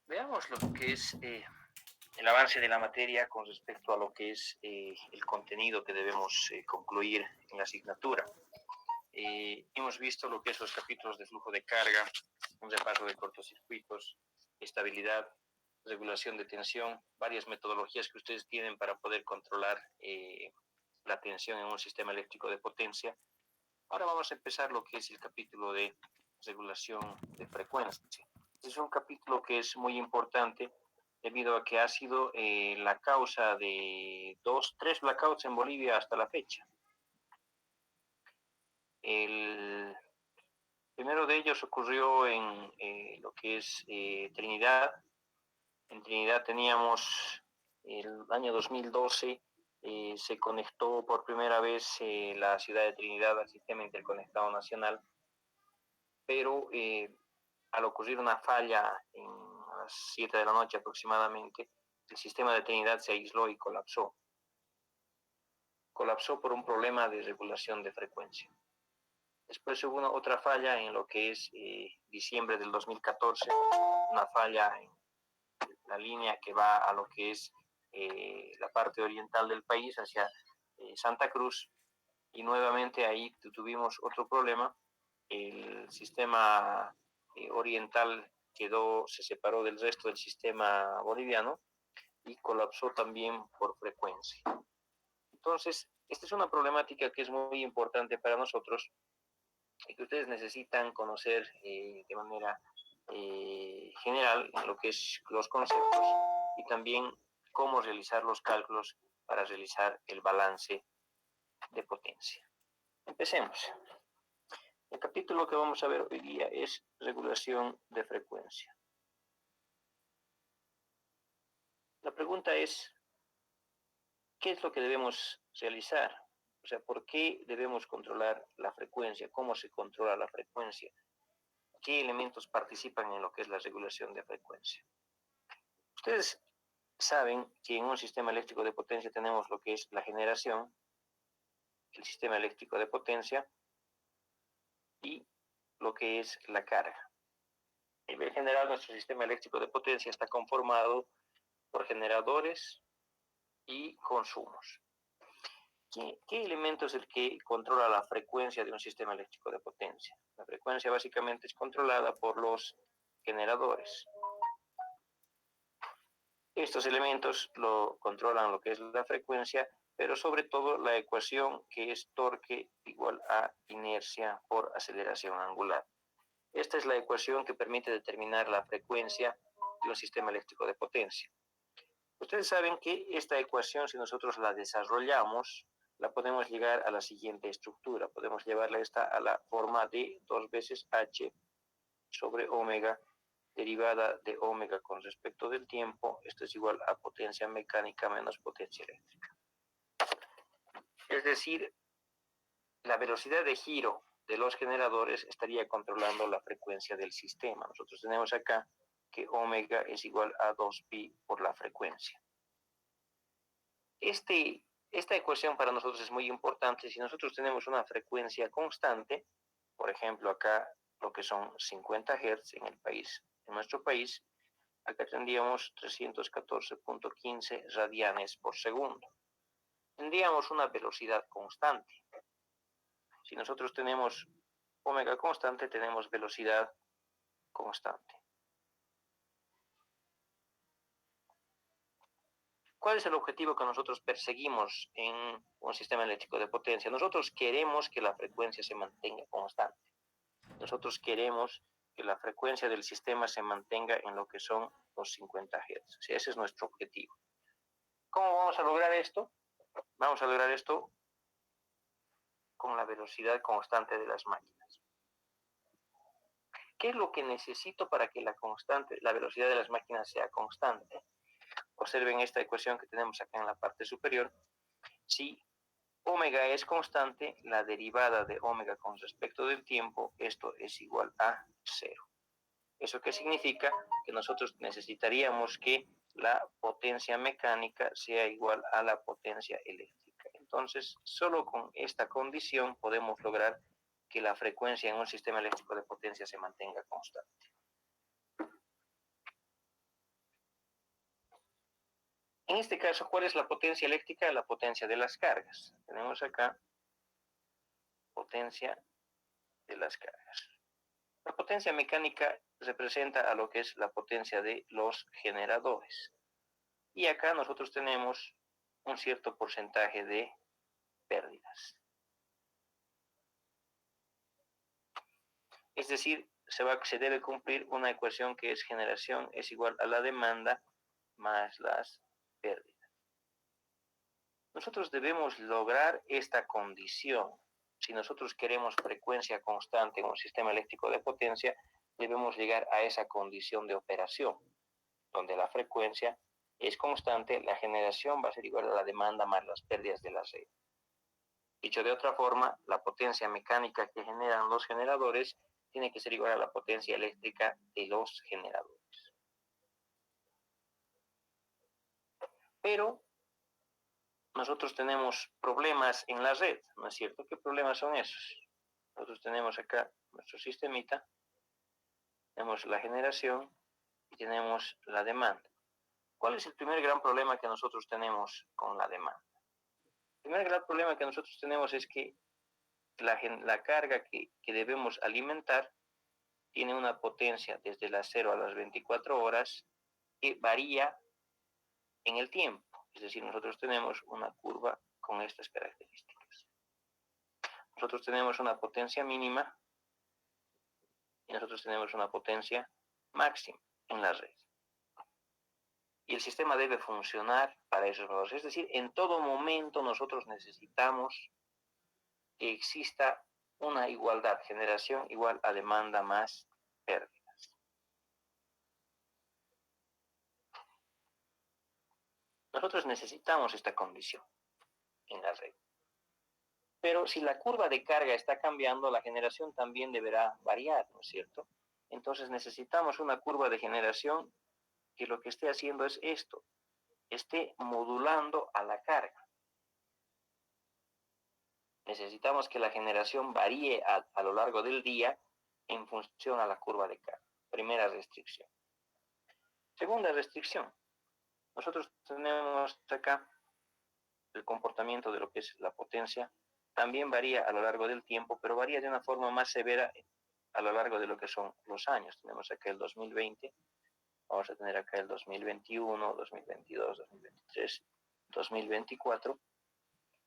Veamos lo que es el avance de la materia con respecto a lo que es el contenido que debemos concluir en la asignatura. Hemos visto lo que es los capítulos de flujo de carga, un repaso de cortocircuitos, estabilidad, regulación de tensión, varias metodologías que ustedes tienen para poder controlar la tensión en un sistema eléctrico de potencia. Ahora vamos a empezar lo que es el capítulo de regulación de frecuencia. Es un capítulo que es muy importante debido a que ha sido la causa de tres blackouts en Bolivia hasta la fecha. El primero de ellos ocurrió en lo que es Trinidad. En Trinidad teníamos el año 2012, se conectó por primera vez la ciudad de Trinidad al sistema interconectado nacional, pero al ocurrir una falla a las 7 de la noche aproximadamente, el sistema de Trinidad se aisló y colapsó. Colapsó por un problema de regulación de frecuencia. Después hubo otra falla en lo que es diciembre del 2014, una falla en la línea que va a lo que es la parte oriental del país, hacia Santa Cruz, y nuevamente ahí tuvimos otro problema. El sistema oriental se separó del resto del sistema boliviano y colapsó también por frecuencia. Entonces, esta es una problemática que es muy importante para nosotros y que ustedes necesitan conocer de manera general lo que es los conceptos y también cómo realizar los cálculos para realizar el balance de potencia. Empecemos. El capítulo que vamos a ver hoy día es regulación de frecuencia. La pregunta es, ¿qué es lo que debemos realizar? O sea, ¿por qué debemos controlar la frecuencia? ¿Cómo se controla la frecuencia? ¿Qué elementos participan en lo que es la regulación de frecuencia? Ustedes saben que en un sistema eléctrico de potencia tenemos lo que es la generación, el sistema eléctrico de potencia y lo que es la carga. A nivel general, nuestro sistema eléctrico de potencia está conformado por generadores y consumos. ¿Qué elemento es el que controla la frecuencia de un sistema eléctrico de potencia? La frecuencia básicamente es controlada por los generadores. Estos elementos lo controlan lo que es la frecuencia, pero sobre todo la ecuación que es torque igual a inercia por aceleración angular. Esta es la ecuación que permite determinar la frecuencia de un sistema eléctrico de potencia. Ustedes saben que esta ecuación, si nosotros la desarrollamos, la podemos llegar a la siguiente estructura. Podemos llevarla a la forma de 2 veces h sobre omega, derivada de omega con respecto del tiempo. Esto es igual a potencia mecánica menos potencia eléctrica. Es decir, la velocidad de giro de los generadores estaría controlando la frecuencia del sistema. Nosotros tenemos acá que omega es igual a 2pi por la frecuencia. Esta ecuación para nosotros es muy importante. Si nosotros tenemos una frecuencia constante, por ejemplo acá lo que son 50 Hz en nuestro país, acá tendríamos 314.15 radianes por segundo. Tendríamos una velocidad constante. Si nosotros tenemos omega constante, tenemos velocidad constante. ¿Cuál es el objetivo que nosotros perseguimos en un sistema eléctrico de potencia? Nosotros queremos que la frecuencia se mantenga constante. Nosotros queremos que la frecuencia del sistema se mantenga en lo que son los 50 Hz. O sea, ese es nuestro objetivo. ¿Cómo vamos a lograr esto? Vamos a lograr esto con la velocidad constante de las máquinas. ¿Qué es lo que necesito para que la velocidad de las máquinas sea constante? Observen esta ecuación que tenemos acá en la parte superior. Si omega es constante, la derivada de omega con respecto del tiempo, esto es igual a 0. ¿Eso qué significa? Que nosotros necesitaríamos que la potencia mecánica sea igual a la potencia eléctrica. Entonces, solo con esta condición podemos lograr que la frecuencia en un sistema eléctrico de potencia se mantenga constante. En este caso, ¿cuál es la potencia eléctrica? La potencia de las cargas. Tenemos acá potencia de las cargas. La potencia mecánica representa a lo que es la potencia de los generadores. Y acá nosotros tenemos un cierto porcentaje de pérdidas. Es decir, se debe cumplir una ecuación que es generación es igual a la demanda más las pérdidas. Nosotros debemos lograr esta condición. Si nosotros queremos frecuencia constante en un sistema eléctrico de potencia, debemos llegar a esa condición de operación, donde la frecuencia es constante, la generación va a ser igual a la demanda más las pérdidas de la red. Dicho de otra forma, la potencia mecánica que generan los generadores tiene que ser igual a la potencia eléctrica de los generadores. Pero nosotros tenemos problemas en la red, ¿no es cierto? ¿Qué problemas son esos? Nosotros tenemos acá nuestro sistemita, tenemos la generación y tenemos la demanda. ¿Cuál es el primer gran problema que nosotros tenemos con la demanda? El primer gran problema que nosotros tenemos es que la carga que debemos alimentar tiene una potencia desde las 0 a las 24 horas que varía en el tiempo. Es decir, nosotros tenemos una curva con estas características. Nosotros tenemos una potencia mínima y nosotros tenemos una potencia máxima en la red. Y el sistema debe funcionar para esos valores. Es decir, en todo momento nosotros necesitamos que exista una igualdad, generación igual a demanda más pérdidas. Nosotros necesitamos esta condición en la red. Pero si la curva de carga está cambiando, la generación también deberá variar, ¿no es cierto? Entonces necesitamos una curva de generación que lo que esté haciendo es esto, esté modulando a la carga. Necesitamos que la generación varíe a lo largo del día en función a la curva de carga. Primera restricción. Segunda restricción. Nosotros tenemos acá el comportamiento de lo que es la potencia. También varía a lo largo del tiempo, pero varía de una forma más severa a lo largo de lo que son los años. Tenemos acá el 2020, vamos a tener acá el 2021, 2022, 2023, 2024.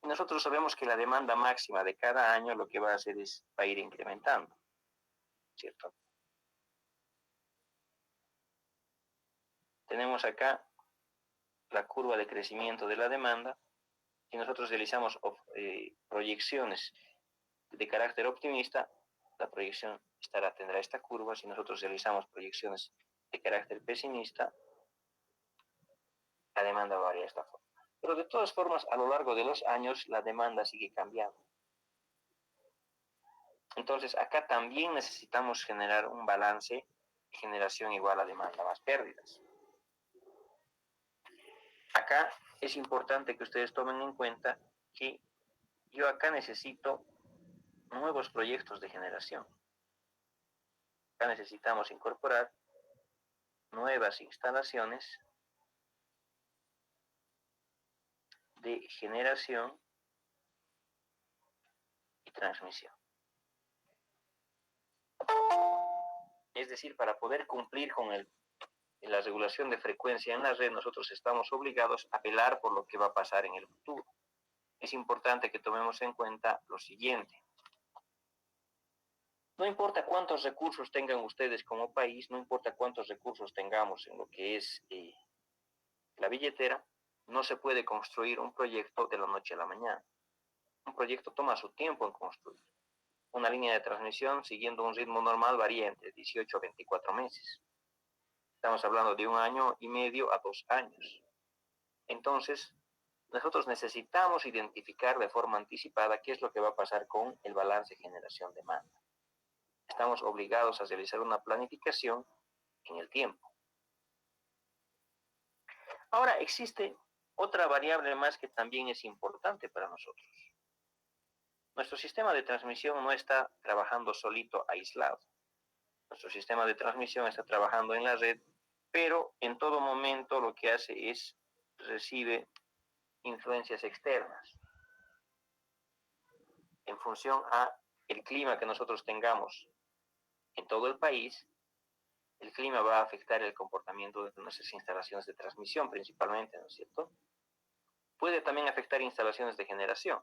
Y nosotros sabemos que la demanda máxima de cada año lo que va a hacer es, va a ir incrementando, ¿cierto? Tenemos acá la curva de crecimiento de la demanda. Si nosotros realizamos proyecciones de carácter optimista, la proyección tendrá esta curva. Si nosotros realizamos proyecciones de carácter pesimista, la demanda varía de esta forma. Pero de todas formas, a lo largo de los años, la demanda sigue cambiando. Entonces, acá también necesitamos generar un balance de generación igual a demanda más pérdidas. Acá es importante que ustedes tomen en cuenta que yo acá necesito nuevos proyectos de generación. Acá necesitamos incorporar nuevas instalaciones de generación y transmisión. Es decir, para poder cumplir con la regulación de frecuencia en la red, nosotros estamos obligados a velar por lo que va a pasar en el futuro. Es importante que tomemos en cuenta lo siguiente. No importa cuántos recursos tengan ustedes como país, no importa cuántos recursos tengamos en lo que es la billetera, no se puede construir un proyecto de la noche a la mañana. Un proyecto toma su tiempo en construir. Una línea de transmisión, siguiendo un ritmo normal, varía entre 18 a 24 meses. Estamos hablando de 1 año y medio a 2 años. Entonces, nosotros necesitamos identificar de forma anticipada qué es lo que va a pasar con el balance generación-demanda. Estamos obligados a realizar una planificación en el tiempo. Ahora, existe otra variable más que también es importante para nosotros. Nuestro sistema de transmisión no está trabajando solito, aislado. Nuestro sistema de transmisión está trabajando en la red, pero en todo momento lo que hace es recibe influencias externas en función a el clima que nosotros tengamos en todo el país. El clima va a afectar el comportamiento de nuestras instalaciones de transmisión principalmente, ¿no es cierto? Puede también afectar instalaciones de generación.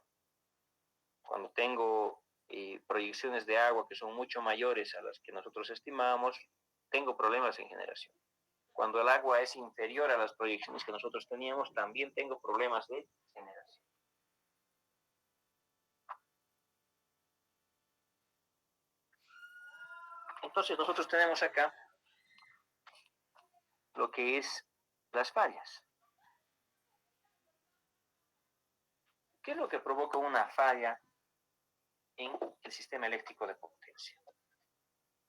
Cuando tengo proyecciones de agua que son mucho mayores a las que nosotros estimamos, tengo problemas en generación. Cuando el agua es inferior a las proyecciones que nosotros teníamos, también tengo problemas de generación. Entonces nosotros tenemos acá lo que es las fallas. ¿Qué es lo que provoca una falla en el sistema eléctrico de potencia?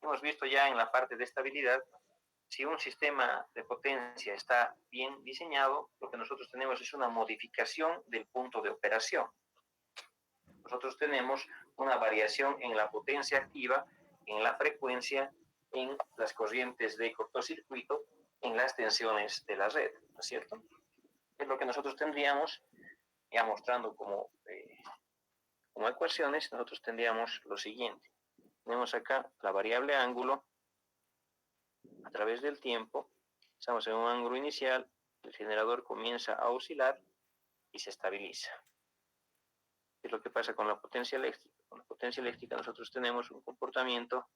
Hemos visto ya en la parte de estabilidad, si un sistema de potencia está bien diseñado, lo que nosotros tenemos es una modificación del punto de operación. Nosotros tenemos una variación en la potencia activa, en la frecuencia, en las corrientes de cortocircuito, en las tensiones de la red, ¿no es cierto? Es lo que nosotros tendríamos, ya mostrando como ecuaciones, nosotros tendríamos lo siguiente. Tenemos acá la variable ángulo a través del tiempo. Estamos en un ángulo inicial, el generador comienza a oscilar y se estabiliza. ¿Qué es lo que pasa con la potencia eléctrica? Con la potencia eléctrica nosotros tenemos un comportamiento,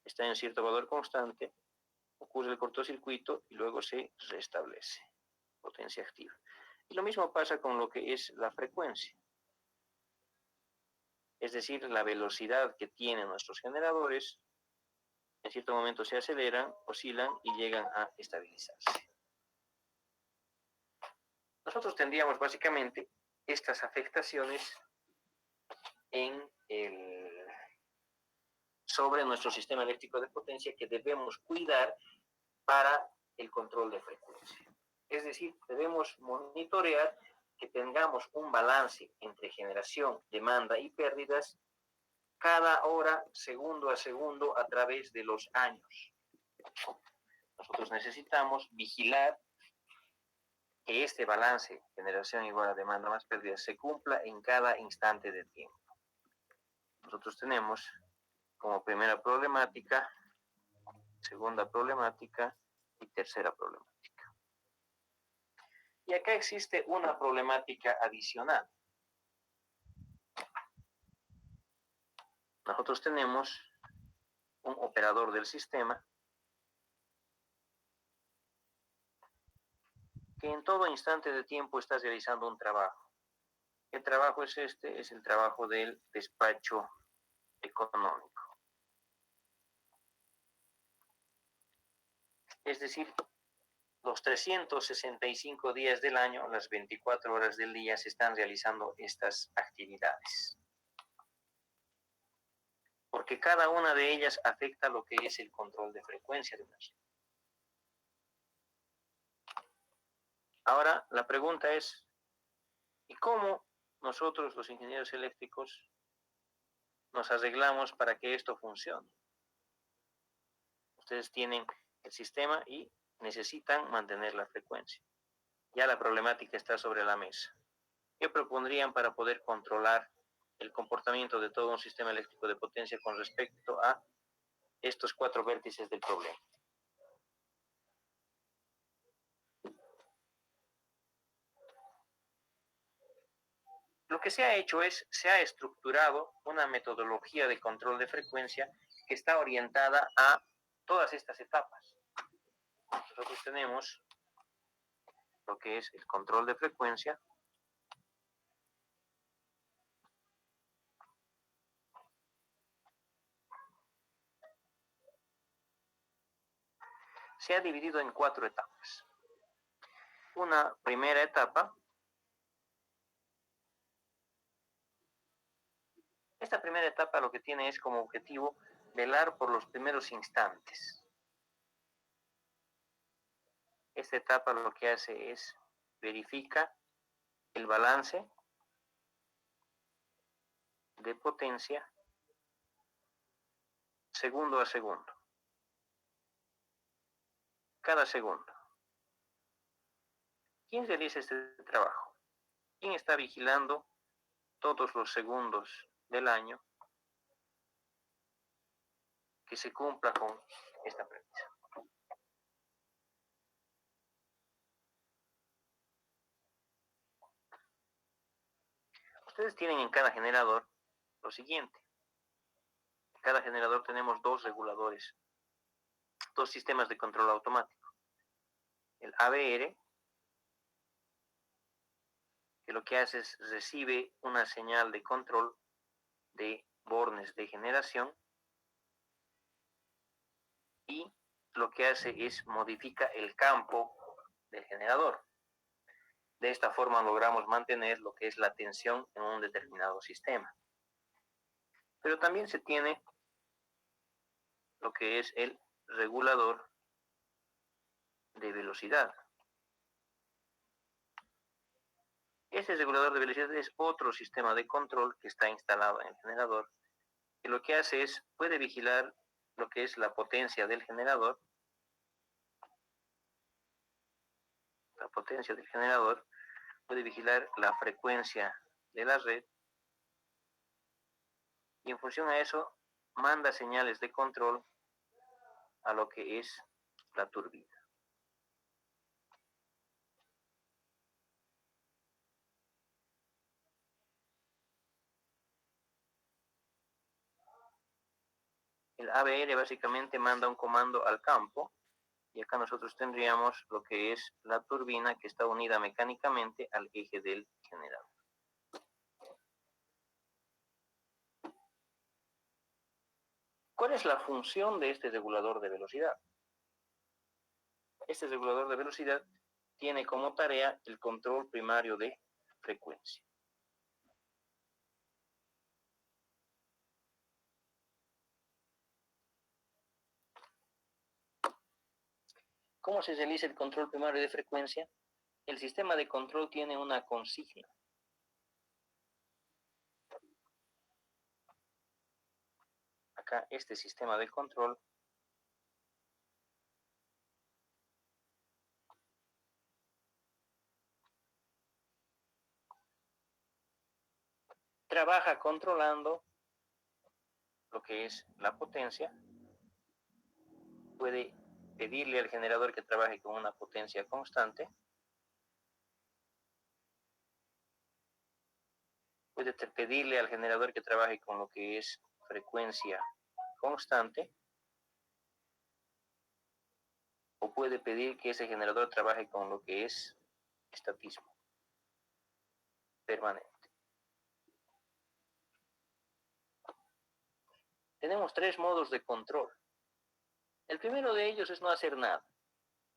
está en cierto valor constante, ocurre el cortocircuito y luego se restablece, potencia activa. Y lo mismo pasa con lo que es la frecuencia. Es decir, la velocidad que tienen nuestros generadores, en cierto momento se aceleran, oscilan y llegan a estabilizarse. Nosotros tendríamos básicamente estas afectaciones sobre nuestro sistema eléctrico de potencia que debemos cuidar para el control de frecuencia. Es decir, debemos monitorear que tengamos un balance entre generación, demanda y pérdidas cada hora, segundo a segundo, a través de los años. Nosotros necesitamos vigilar que este balance, generación igual a demanda más pérdidas, se cumpla en cada instante de tiempo. Nosotros tenemos como primera problemática, segunda problemática y tercera problemática. Y acá existe una problemática adicional. Nosotros tenemos un operador del sistema que en todo instante de tiempo está realizando un trabajo. ¿Qué trabajo es este? Es el trabajo del despacho económico. Es decir, los 365 días del año, las 24 horas del día, se están realizando estas actividades. Porque cada una de ellas afecta lo que es el control de frecuencia de una red. Ahora, la pregunta es, ¿y cómo nosotros, los ingenieros eléctricos, nos arreglamos para que esto funcione? Ustedes tienen el sistema y necesitan mantener la frecuencia. Ya la problemática está sobre la mesa. ¿Qué propondrían para poder controlar el comportamiento de todo un sistema eléctrico de potencia con respecto a estos 4 vértices del problema? Lo que se ha hecho es, se ha estructurado una metodología de control de frecuencia que está orientada a todas estas etapas. Nosotros tenemos lo que es el control de frecuencia, se ha dividido en 4 etapas. Una primera etapa. Esta primera etapa lo que tiene es como objetivo velar por los primeros instantes. Esta etapa lo que hace es verifica el balance de potencia segundo a segundo. Cada segundo. ¿Quién realiza este trabajo? ¿Quién está vigilando todos los segundos del año que se cumpla con esta premisa? Ustedes tienen en cada generador lo siguiente. En cada generador tenemos dos reguladores, dos sistemas de control automático. El ABR, que lo que hace es recibe una señal de control de bornes de generación y lo que hace es modifica el campo del generador. De esta forma logramos mantener lo que es la tensión en un determinado sistema. Pero también se tiene lo que es el regulador de velocidad. Ese regulador de velocidad es otro sistema de control que está instalado en el generador, que lo que hace es, puede vigilar lo que es la potencia del generador, puede vigilar la frecuencia de la red, y en función a eso manda señales de control a lo que es la turbina. El ABR básicamente manda un comando al campo, y acá nosotros tendríamos lo que es la turbina que está unida mecánicamente al eje del generador. ¿Cuál es la función de este regulador de velocidad? Este regulador de velocidad tiene como tarea el control primario de frecuencia. ¿Cómo se realiza el control primario de frecuencia? El sistema de control tiene una consigna. Acá este sistema de control trabaja controlando lo que es la potencia. Puede pedirle al generador que trabaje con una potencia constante. Puede pedirle al generador que trabaje con lo que es frecuencia constante. O puede pedir que ese generador trabaje con lo que es estatismo permanente. Tenemos tres modos de control. El primero de ellos es no hacer nada.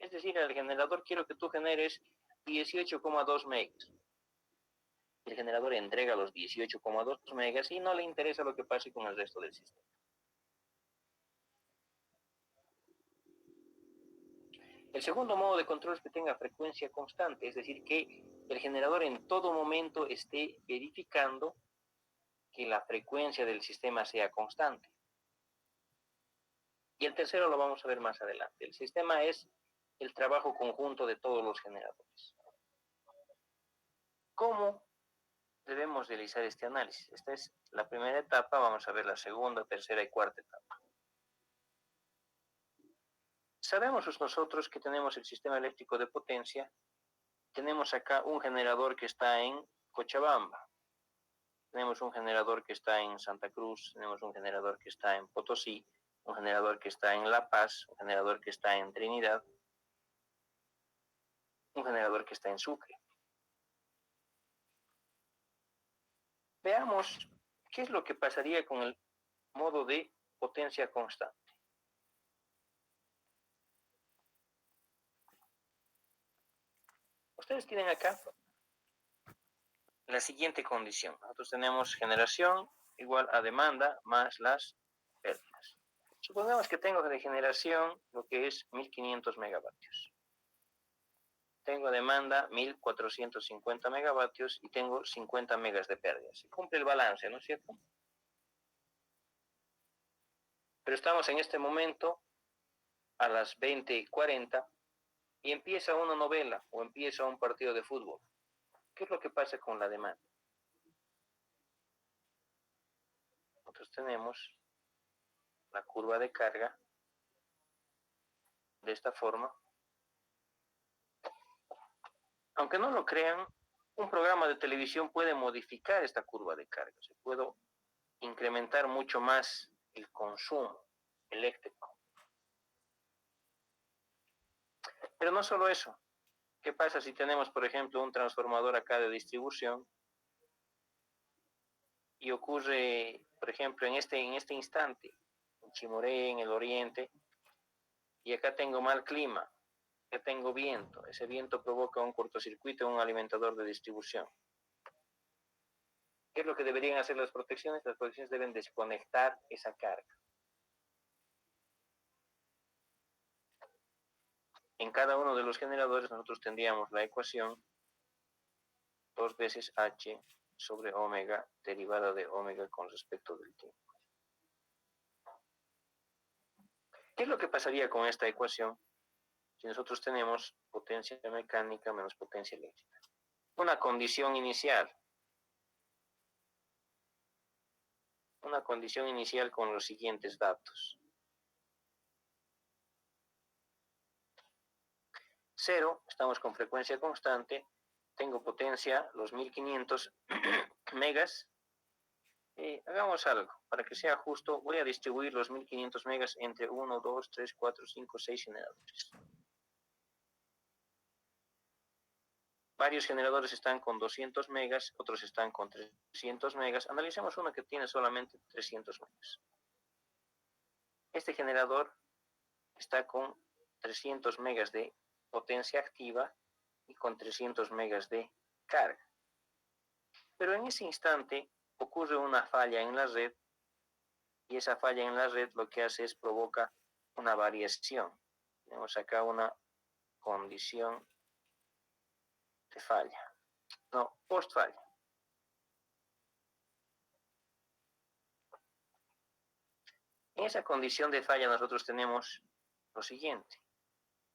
Es decir, al generador quiero que tú generes 18,2 megas. El generador entrega los 18,2 megas y no le interesa lo que pase con el resto del sistema. El segundo modo de control es que tenga frecuencia constante, es decir, que el generador en todo momento esté verificando que la frecuencia del sistema sea constante. Y el tercero lo vamos a ver más adelante. El sistema es el trabajo conjunto de todos los generadores. ¿Cómo debemos realizar este análisis? Esta es la primera etapa, vamos a ver la segunda, tercera y cuarta etapa. Sabemos nosotros que tenemos el sistema eléctrico de potencia. Tenemos acá un generador que está en Cochabamba. Tenemos un generador que está en Santa Cruz, tenemos un generador que está en Potosí, un generador que está en La Paz, un generador que está en Trinidad, un generador que está en Sucre. Veamos qué es lo que pasaría con el modo de potencia constante. Ustedes tienen acá la siguiente condición. Nosotros tenemos generación igual a demanda más las pérdidas. Supongamos que tengo de generación lo que es 1500 megavatios. Tengo demanda 1450 megavatios y tengo 50 megas de pérdidas. Se cumple el balance, ¿no es cierto? Pero estamos en este momento a las 20:40 y empieza una novela o empieza un partido de fútbol. ¿Qué es lo que pasa con la demanda? Nosotros tenemos la curva de carga de esta forma. Aunque no lo crean, un programa de televisión puede modificar esta curva de carga. Se puede incrementar mucho más el consumo eléctrico. Pero no solo eso. ¿Qué pasa si tenemos, por ejemplo, un transformador acá de distribución y ocurre, por ejemplo, en este instante, en Chimoré, en el oriente, y acá tengo mal clima, acá tengo viento, ese viento provoca un cortocircuito en un alimentador de distribución? ¿Qué es lo que deberían hacer las protecciones? Las protecciones deben desconectar esa carga. En cada uno de los generadores nosotros tendríamos la ecuación 2 veces H sobre omega derivada de omega con respecto del tiempo. ¿Qué es lo que pasaría con esta ecuación si nosotros tenemos potencia mecánica menos potencia eléctrica? Una condición inicial. Una condición inicial con los siguientes datos. 0, estamos con frecuencia constante, tengo potencia, los 1500 megas. Hagamos algo, para que sea justo, voy a distribuir los 1500 megas entre 1, 2, 3, 4, 5, 6 generadores. Varios generadores están con 200 megas, otros están con 300 megas. Analicemos uno que tiene solamente 300 megas. Este generador está con 300 megas de potencia activa y con 300 megas de carga. Pero en ese instante ocurre una falla en la red y esa falla en la red lo que hace es provoca una variación. Tenemos acá una condición de falla. No, post falla. En esa condición de falla nosotros tenemos lo siguiente.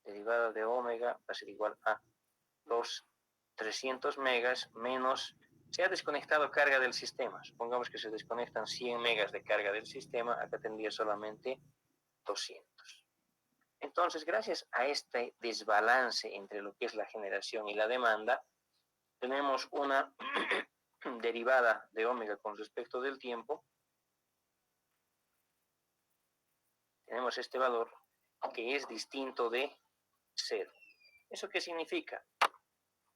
Derivada de omega va a ser igual a los 300 megas menos, se ha desconectado carga del sistema. Supongamos que se desconectan 100 megas de carga del sistema, acá tendría solamente 200. Entonces, gracias a este desbalance entre lo que es la generación y la demanda, tenemos una derivada de omega con respecto del tiempo. Tenemos este valor que es distinto de 0. ¿Eso qué significa?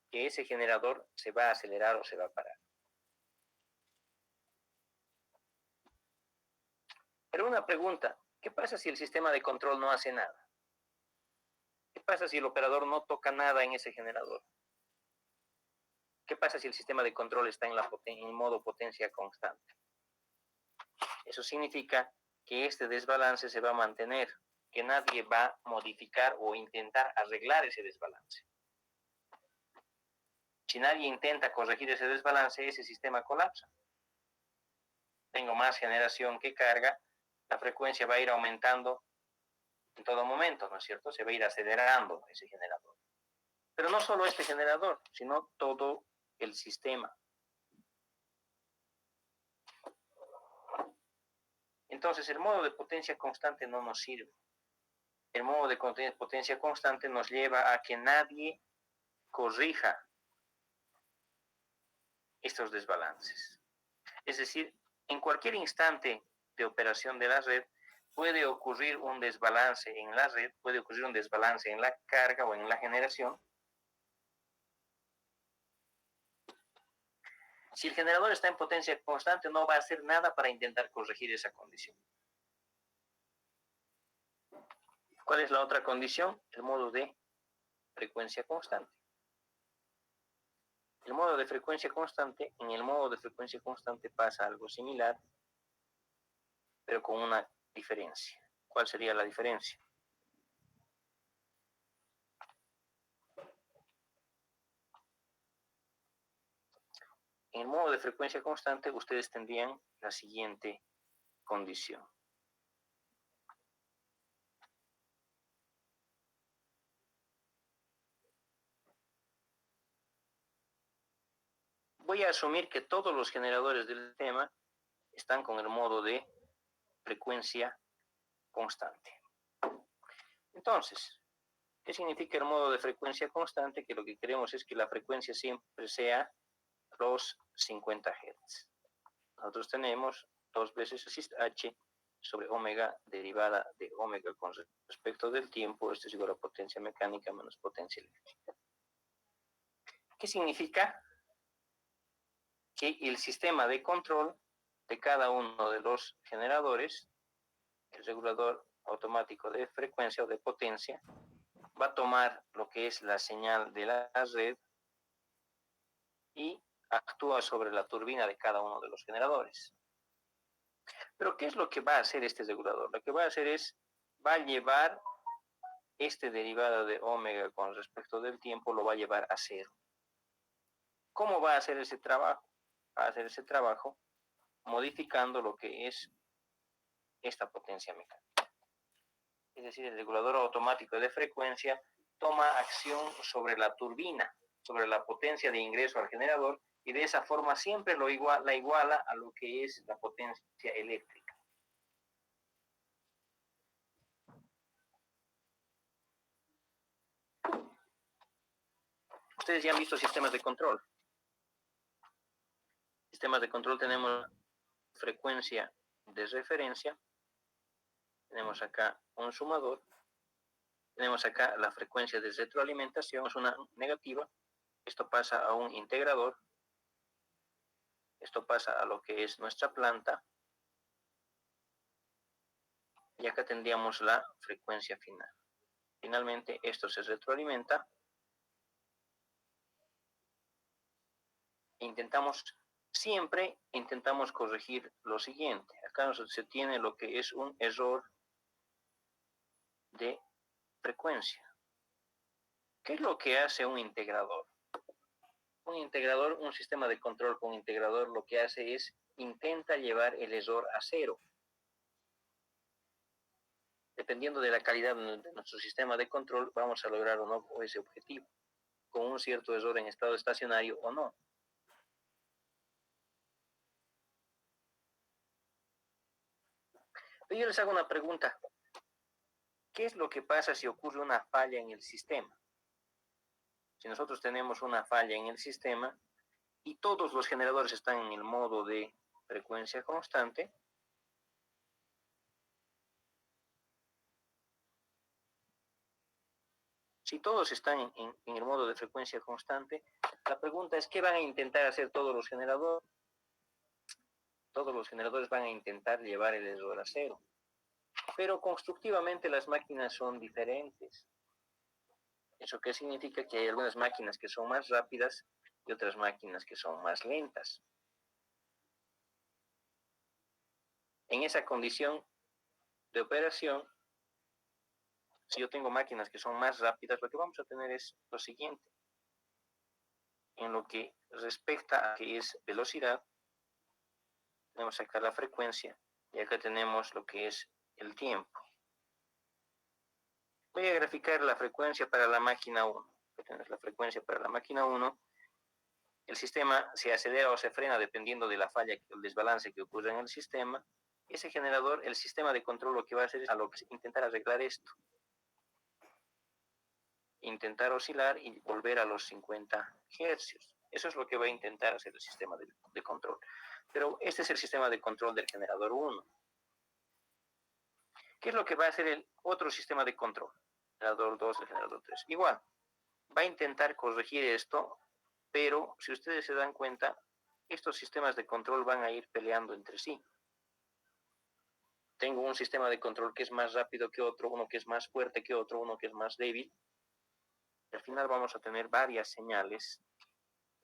Que ese generador se va a acelerar o se va a parar. Pero una pregunta, ¿qué pasa si el sistema de control no hace nada? ¿Qué pasa si el operador no toca nada en ese generador? ¿Qué pasa si el sistema de control está en modo potencia constante? Eso significa que este desbalance se va a mantener, que nadie va a modificar o intentar arreglar ese desbalance. Si nadie intenta corregir ese desbalance, ese sistema colapsa. Tengo más generación que carga, la frecuencia va a ir aumentando en todo momento, ¿no es cierto? Se va a ir acelerando ese generador. Pero no solo este generador, sino todo el sistema. Entonces, el modo de potencia constante no nos sirve. El modo de potencia constante nos lleva a que nadie corrija estos desbalances. Es decir, en cualquier instante de operación de la red puede ocurrir un desbalance en la red, puede ocurrir un desbalance en la carga o en la generación. Si el generador está en potencia constante, no va a hacer nada para intentar corregir esa condición. ¿Cuál es la otra condición? El modo de frecuencia constante. El modo de frecuencia constante, en el modo de frecuencia constante pasa algo similar, pero con una diferencia. ¿Cuál sería la diferencia? En el modo de frecuencia constante, ustedes tendrían la siguiente condición. voy a asumir que todos los generadores del sistema están con el modo de frecuencia constante. Entonces, ¿qué significa el modo de frecuencia constante? Que lo que queremos es que la frecuencia siempre sea los 50 Hz. Nosotros tenemos 2 veces h sobre omega derivada de omega con respecto del tiempo. Esto es igual a potencia mecánica menos potencia eléctrica. ¿Qué significa? Que el sistema de control de cada uno de los generadores, el regulador automático de frecuencia o de potencia, va a tomar lo que es la señal de la red y actúa sobre la turbina de cada uno de los generadores. Pero ¿qué es lo que va a hacer este regulador? Lo que va a hacer es, va a llevar este derivado de omega con respecto del tiempo, lo va a llevar a cero. ¿Cómo va a hacer ese trabajo? Va a hacer ese trabajo modificando lo que es esta potencia mecánica. Es decir, el regulador automático de frecuencia toma acción sobre la turbina, sobre la potencia de ingreso al generador, y de esa forma siempre la iguala a lo que es la potencia eléctrica. Ustedes ya han visto sistemas de control. Sistemas de control tenemos frecuencia de referencia, tenemos acá un sumador, tenemos acá la frecuencia de retroalimentación, es una negativa, esto pasa a un integrador, esto pasa a lo que es nuestra planta, y acá tendríamos la frecuencia final. Finalmente esto se retroalimenta, siempre intentamos corregir lo siguiente. Acá se tiene lo que es un error de frecuencia. ¿Qué es lo que hace un integrador? Un integrador, un sistema de control con integrador, lo que hace es intenta llevar el error a cero. Dependiendo de la calidad de nuestro sistema de control, vamos a lograr o no ese objetivo, con un cierto error en estado estacionario o no. Pero yo les hago una pregunta. ¿Qué es lo que pasa si ocurre una falla en el sistema? Si nosotros tenemos una falla en el sistema y todos los generadores están en el modo de frecuencia constante, si todos están en el modo de frecuencia constante, la pregunta es, ¿qué van a intentar hacer todos los generadores? Todos los generadores van a intentar llevar el error a cero. Pero constructivamente las máquinas son diferentes. ¿Eso qué significa? Que hay algunas máquinas que son más rápidas y otras máquinas que son más lentas. En esa condición de operación, si yo tengo máquinas que son más rápidas, lo que vamos a tener es lo siguiente. En lo que respecta a que es velocidad, tenemos acá la frecuencia y acá tenemos lo que es el tiempo. Voy a graficar la frecuencia para la máquina 1. Acá tenemos la frecuencia para la máquina 1. El sistema se acelera o se frena dependiendo de la falla, el desbalance que ocurre en el sistema. Ese generador, el sistema de control, lo que va a hacer es intentar arreglar esto. Intentar oscilar y volver a los 50 Hz. Eso es lo que va a intentar hacer el sistema de control. Pero este es el sistema de control del generador 1. ¿Qué es lo que va a hacer el otro sistema de control? El generador 2, el generador 3. Igual, va a intentar corregir esto, pero si ustedes se dan cuenta, estos sistemas de control van a ir peleando entre sí. Tengo un sistema de control que es más rápido que otro, uno que es más fuerte que otro, uno que es más débil. Al final vamos a tener varias señales.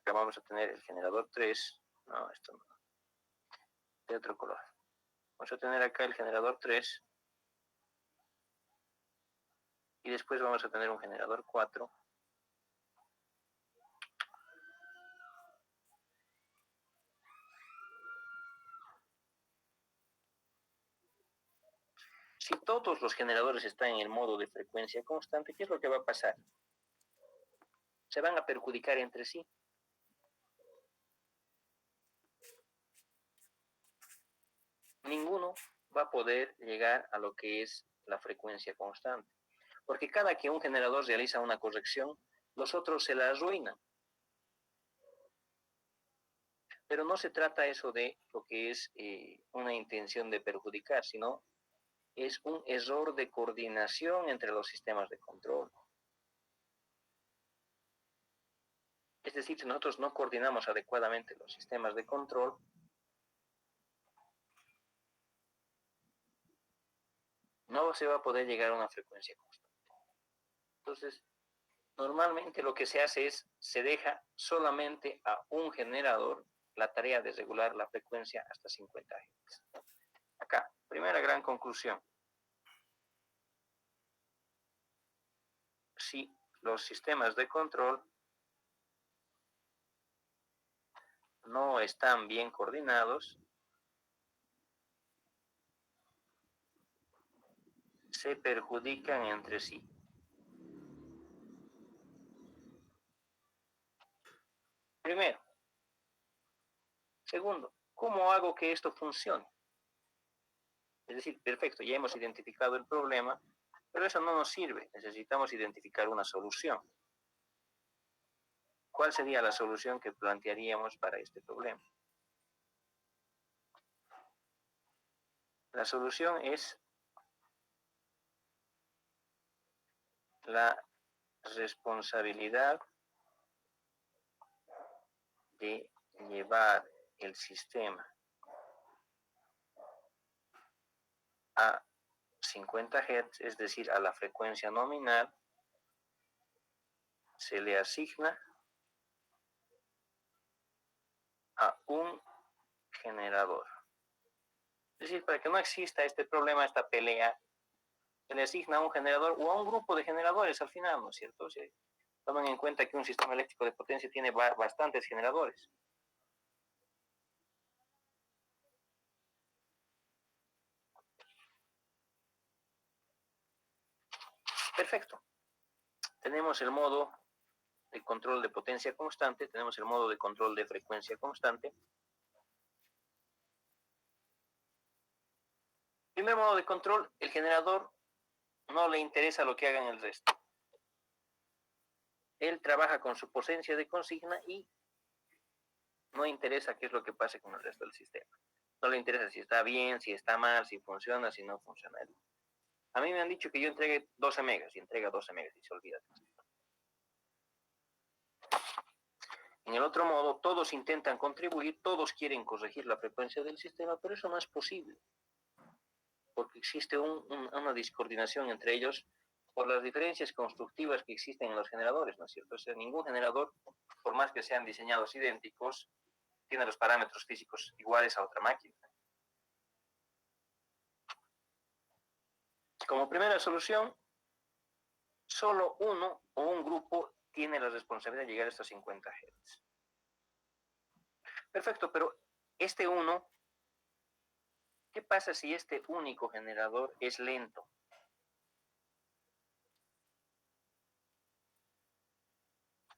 Acá vamos a tener el generador 3. No, esto no. De otro color. Vamos a tener acá el generador 3. Y después vamos a tener un generador 4. Si todos los generadores están en el modo de frecuencia constante, ¿qué es lo que va a pasar? Se van a perjudicar entre sí. ninguno va a poder llegar a lo que es la frecuencia constante. Porque cada que un generador realiza una corrección, los otros se la arruinan. Pero no se trata eso de lo que es una intención de perjudicar, sino es un error de coordinación entre los sistemas de control. Es decir, si nosotros no coordinamos adecuadamente los sistemas de control, no se va a poder llegar a una frecuencia constante. Entonces, normalmente lo que se hace es, se deja solamente a un generador la tarea de regular la frecuencia hasta 50 Hz. Acá, primera gran conclusión. Si los sistemas de control no están bien coordinados, se perjudican entre sí. Primero. Segundo, ¿cómo hago que esto funcione? Es decir, perfecto, ya hemos identificado el problema, pero eso no nos sirve. Necesitamos identificar una solución. ¿Cuál sería la solución que plantearíamos para este problema? La solución es la responsabilidad de llevar el sistema a 50 Hz, es decir, a la frecuencia nominal, se le asigna a un generador. Es decir, para que no exista este problema, esta pelea, se le asigna a un generador o a un grupo de generadores al final, ¿no es cierto? O sea, tomen en cuenta que un sistema eléctrico de potencia tiene bastantes generadores. Perfecto. Tenemos el modo de control de potencia constante, tenemos el modo de control de frecuencia constante. Primer modo de control, el generador no le interesa lo que hagan el resto. Él trabaja con su potencia de consigna y no interesa qué es lo que pase con el resto del sistema. No le interesa si está bien, si está mal, si funciona, si no funciona. A mí me han dicho que yo entregue 12 megas y entrega 12 megas y se olvida. En el otro modo, todos intentan contribuir, todos quieren corregir la frecuencia del sistema, pero eso no es posible, porque existe una discoordinación entre ellos por las diferencias constructivas que existen en los generadores, ¿no es cierto? O sea, ningún generador, por más que sean diseñados idénticos, tiene los parámetros físicos iguales a otra máquina. Como primera solución, solo uno o un grupo tiene la responsabilidad de llegar a estos 50 Hz. Perfecto, pero este uno, ¿qué pasa si este único generador es lento?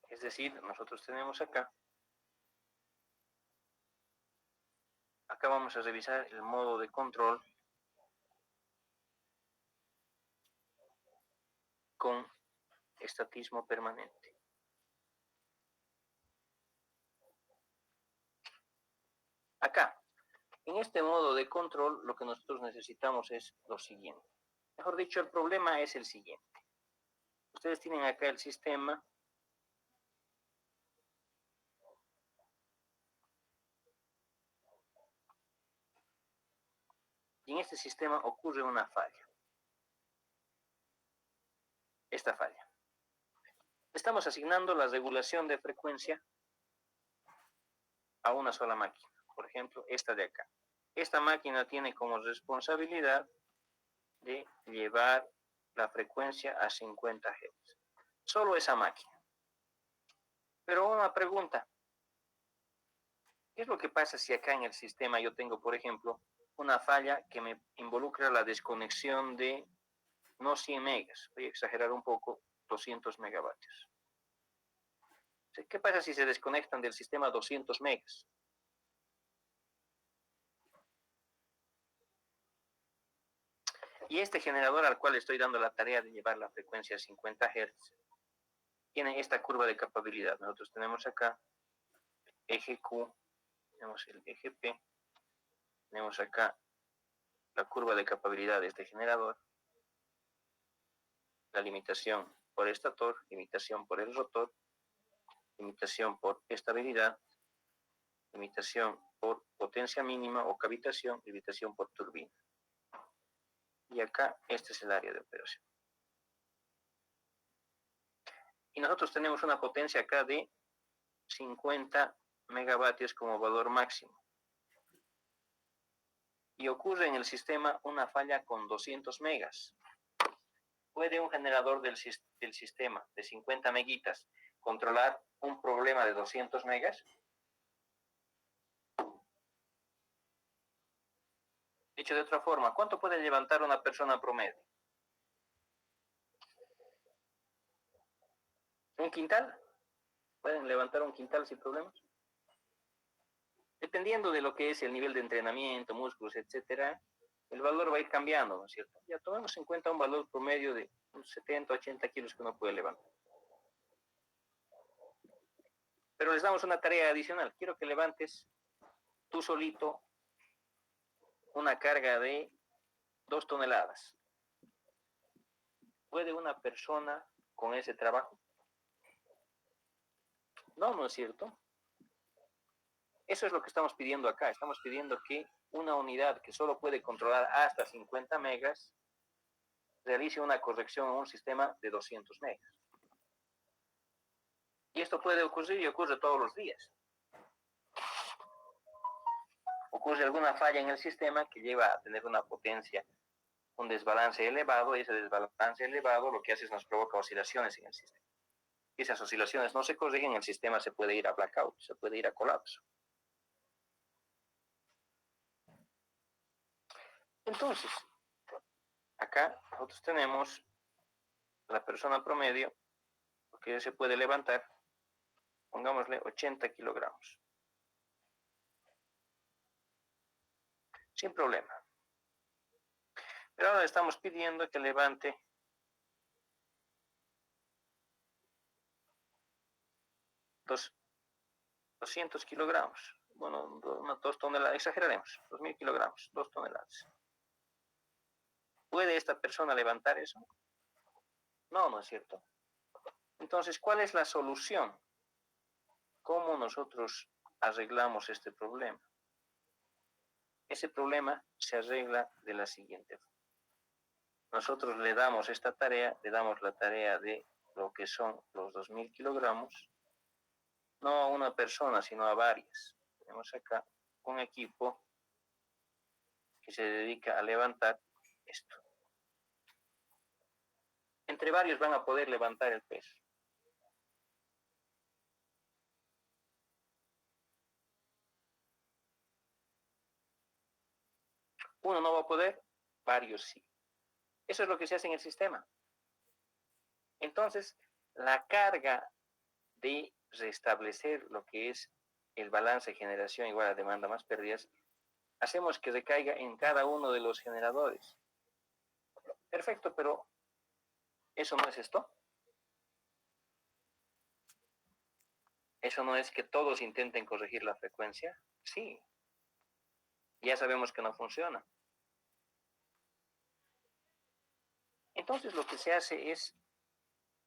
Es decir, nosotros tenemos acá vamos a revisar el modo de control con estatismo permanente. Acá, en este modo de control, lo que nosotros necesitamos es lo siguiente. Mejor dicho, el problema es el siguiente. Ustedes tienen acá el sistema. Y en este sistema ocurre una falla. Esta falla. Estamos asignando la regulación de frecuencia a una sola máquina. Por ejemplo, esta de acá. Esta máquina tiene como responsabilidad de llevar la frecuencia a 50 Hz. Solo esa máquina. Pero una pregunta. ¿Qué es lo que pasa si acá en el sistema yo tengo, por ejemplo, una falla que me involucra la desconexión de no 100 megas, voy a exagerar un poco, 200 megavatios? ¿Qué pasa si se desconectan del sistema 200 megas? Y este generador al cual estoy dando la tarea de llevar la frecuencia a 50 Hz tiene esta curva de capabilidad. Nosotros tenemos acá eje Q, tenemos el eje P, tenemos acá la curva de capabilidad de este generador, la limitación por estator, limitación por el rotor, limitación por estabilidad, limitación por potencia mínima o cavitación, limitación por turbina. Y acá este es el área de operación. Y nosotros tenemos una potencia acá de 50 megavatios como valor máximo. Y ocurre en el sistema una falla con 200 megas. ¿Puede un generador del sistema de 50 megitas controlar un problema de 200 megas? Dicho de otra forma, ¿cuánto puede levantar una persona promedio? ¿Un quintal? ¿Pueden levantar un quintal sin problemas? Dependiendo de lo que es el nivel de entrenamiento, músculos, etcétera, el valor va a ir cambiando, ¿no es cierto? Ya tomemos en cuenta un valor promedio de unos 70, 80 kilos que uno puede levantar. Pero les damos una tarea adicional. Quiero que levantes tú solito una carga de 2 toneladas. ¿Puede una persona con ese trabajo? No, no es cierto. Eso es lo que estamos pidiendo acá. Estamos pidiendo que una unidad que solo puede controlar hasta 50 megas realice una corrección a un sistema de 200 megas. Y esto puede ocurrir y ocurre todos los días. Ocurre alguna falla en el sistema que lleva a tener una potencia, un desbalance elevado, y ese desbalance elevado lo que hace es nos provoca oscilaciones en el sistema. Y esas oscilaciones no se corrigen, el sistema se puede ir a blackout, se puede ir a colapso. Entonces, acá nosotros tenemos la persona promedio, que se puede levantar, pongámosle 80 kilogramos. Sin problema. Pero ahora estamos pidiendo que levante 200 kilogramos. Bueno, 2 toneladas, exageraremos, 2000 kilogramos, 2 toneladas. ¿Puede esta persona levantar eso? No, no es cierto. Entonces, ¿cuál es la solución? ¿Cómo nosotros arreglamos este problema? Ese problema se arregla de la siguiente forma. Nosotros le damos esta tarea, le damos la tarea de lo que son los 2000 kilogramos, no a una persona, sino a varias. Tenemos acá un equipo que se dedica a levantar esto. Entre varios van a poder levantar el peso. Uno no va a poder, varios sí. Eso es lo que se hace en el sistema. Entonces, la carga de restablecer lo que es el balance de generación igual a demanda más pérdidas, hacemos que recaiga en cada uno de los generadores. Perfecto, pero ¿eso no es esto? ¿Eso no es que todos intenten corregir la frecuencia? Sí. Ya sabemos que no funciona. Entonces lo que se hace es,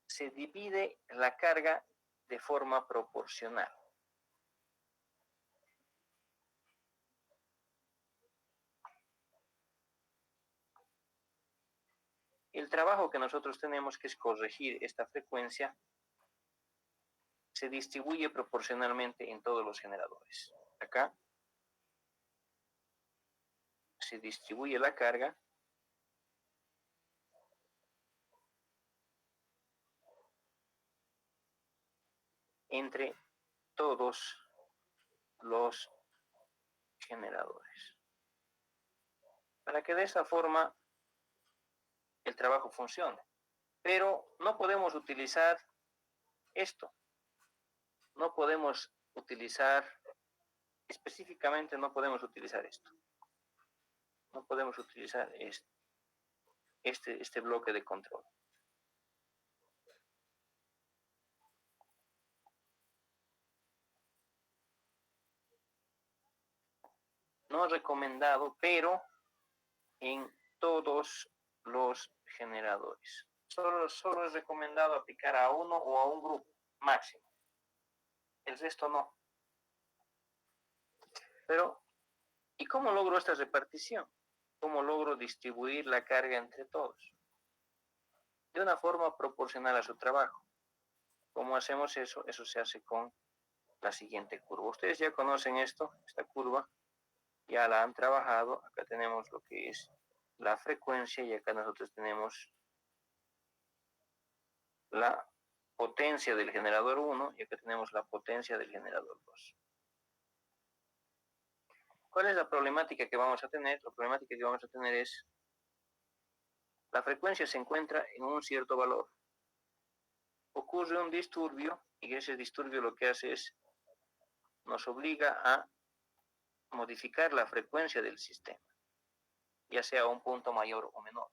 se divide la carga de forma proporcional. El trabajo que nosotros tenemos, que es corregir esta frecuencia, se distribuye proporcionalmente en todos los generadores. Acá se distribuye la carga entre todos los generadores, para que de esa forma el trabajo funcione. Pero no podemos utilizar esto. No podemos utilizar, específicamente no podemos utilizar esto. No podemos utilizar esto. este bloque de control. No es recomendado, pero en todos los generadores. Solo es recomendado aplicar a uno o a un grupo máximo. El resto no. Pero, ¿y cómo logro esta repartición? ¿Cómo logro distribuir la carga entre todos? De una forma proporcional a su trabajo. ¿Cómo hacemos eso? Eso se hace con la siguiente curva. Ustedes ya conocen esto, esta curva, ya la han trabajado. Acá tenemos lo que es la frecuencia y acá nosotros tenemos la potencia del generador 1 y acá tenemos la potencia del generador 2. ¿Cuál es la problemática que vamos a tener? La problemática que vamos a tener es la frecuencia se encuentra en un cierto valor. Ocurre un disturbio y ese disturbio lo que hace es nos obliga a modificar la frecuencia del sistema, ya sea a un punto mayor o menor.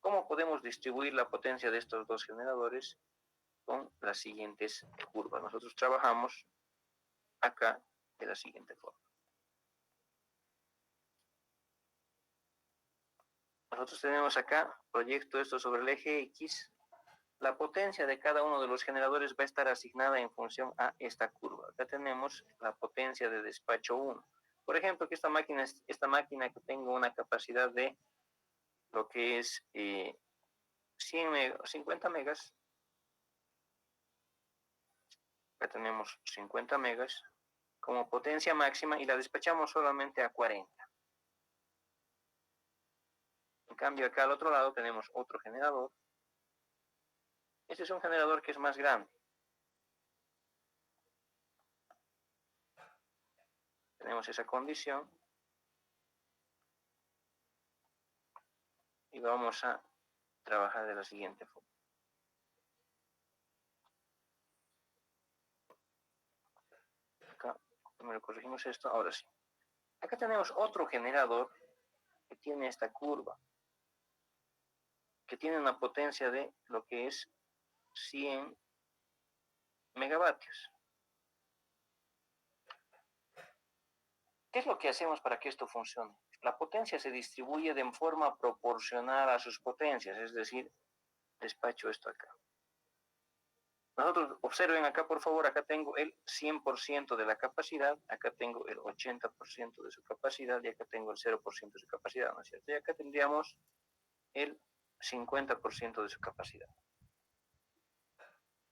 ¿Cómo podemos distribuir la potencia de estos dos generadores? Con las siguientes curvas. Nosotros trabajamos acá de la siguiente forma. Nosotros tenemos acá, proyecto esto sobre el eje X, la potencia de cada uno de los generadores va a estar asignada en función a esta curva. Acá tenemos la potencia de despacho 1. Por ejemplo, que esta máquina que tengo una capacidad de lo que es 50 megas. Acá tenemos 50 megas como potencia máxima y la despachamos solamente a 40. En cambio, acá al otro lado tenemos otro generador. Este es un generador que es más grande. Tenemos esa condición. Y vamos a trabajar de la siguiente forma. Acá, primero corregimos esto, ahora sí. Acá tenemos otro generador que tiene esta curva, que tiene una potencia de lo que es 100 megavatios. ¿Qué es lo que hacemos para que esto funcione? La potencia se distribuye de forma proporcional a sus potencias, es decir, despacho esto acá. Nosotros observen acá, por favor, acá tengo el 100% de la capacidad, acá tengo el 80% de su capacidad y acá tengo el 0% de su capacidad, ¿no es cierto? Y acá tendríamos el 50% de su capacidad.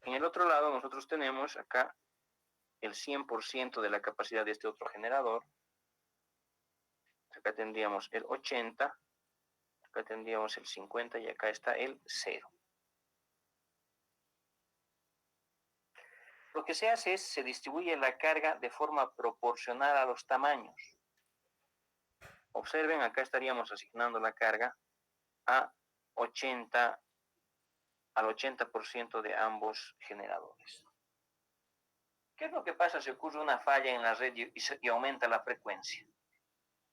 En el otro lado nosotros tenemos acá el 100% de la capacidad de este otro generador. Acá tendríamos el 80, acá tendríamos el 50 y acá está el 0. Lo que se hace es, se distribuye la carga de forma proporcional a los tamaños. Observen, acá estaríamos asignando la carga al 80% de ambos generadores. ¿Qué es lo que pasa si ocurre una falla en la red y aumenta la frecuencia?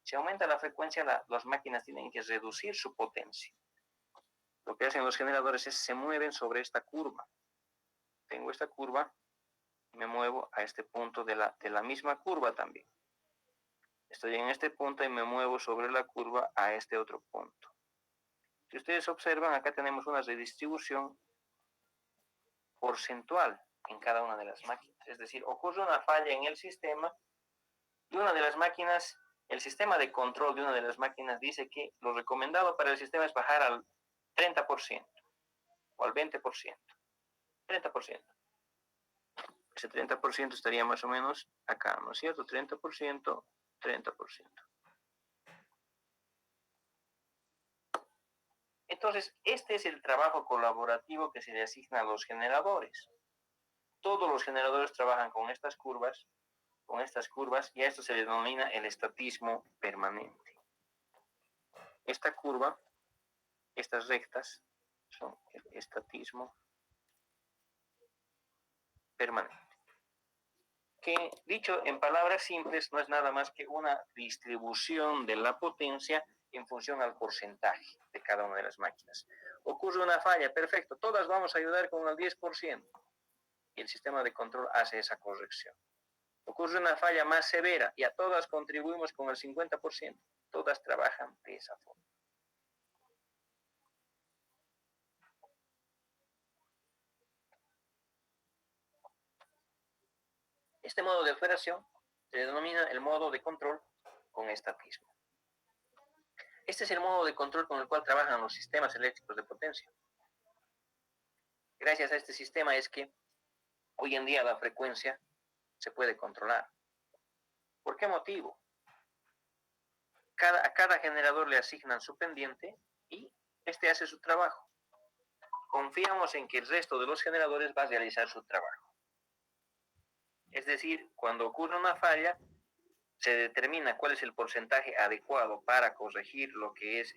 Si aumenta la frecuencia, las máquinas tienen que reducir su potencia. Lo que hacen los generadores es se mueven sobre esta curva. Tengo esta curva y me muevo a este punto de la misma curva también. Estoy en este punto y me muevo sobre la curva a este otro punto. Si ustedes observan, acá tenemos una redistribución porcentual en cada una de las máquinas. Es decir, ocurre una falla en el sistema y una de las máquinas, el sistema de control de una de las máquinas dice que lo recomendado para el sistema es bajar al 30% o al 20%. 30%. Ese 30% estaría más o menos acá, ¿no es cierto? 30%, 30%. Entonces, este es el trabajo colaborativo que se le asigna a los generadores. Todos los generadores trabajan con estas curvas, y a esto se le denomina el estatismo permanente. Esta curva, estas rectas, son el estatismo permanente. Que, dicho en palabras simples, no es nada más que una distribución de la potencia en función al porcentaje de cada una de las máquinas. Ocurre una falla, perfecto, todas vamos a ayudar con el 10%, y el sistema de control hace esa corrección. Ocurre una falla más severa y a todas contribuimos con el 50%, todas trabajan de esa forma. Este modo de operación se denomina el modo de control con estatismo. Este es el modo de control con el cual trabajan los sistemas eléctricos de potencia. Gracias a este sistema es que hoy en día la frecuencia se puede controlar. ¿Por qué motivo? A cada generador le asignan su pendiente y este hace su trabajo. Confiamos en que el resto de los generadores va a realizar su trabajo. Es decir, cuando ocurre una falla, se determina cuál es el porcentaje adecuado para corregir lo que es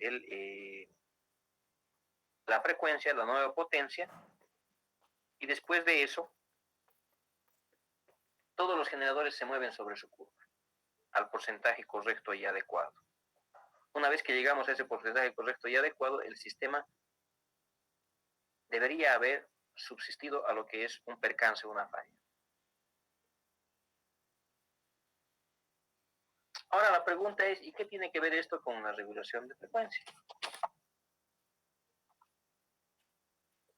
la frecuencia, la nueva potencia, y después de eso, todos los generadores se mueven sobre su curva, al porcentaje correcto y adecuado. Una vez que llegamos a ese porcentaje correcto y adecuado, el sistema debería haber subsistido a lo que es un percance o una falla. Ahora la pregunta es, ¿y qué tiene que ver esto con la regulación de frecuencia?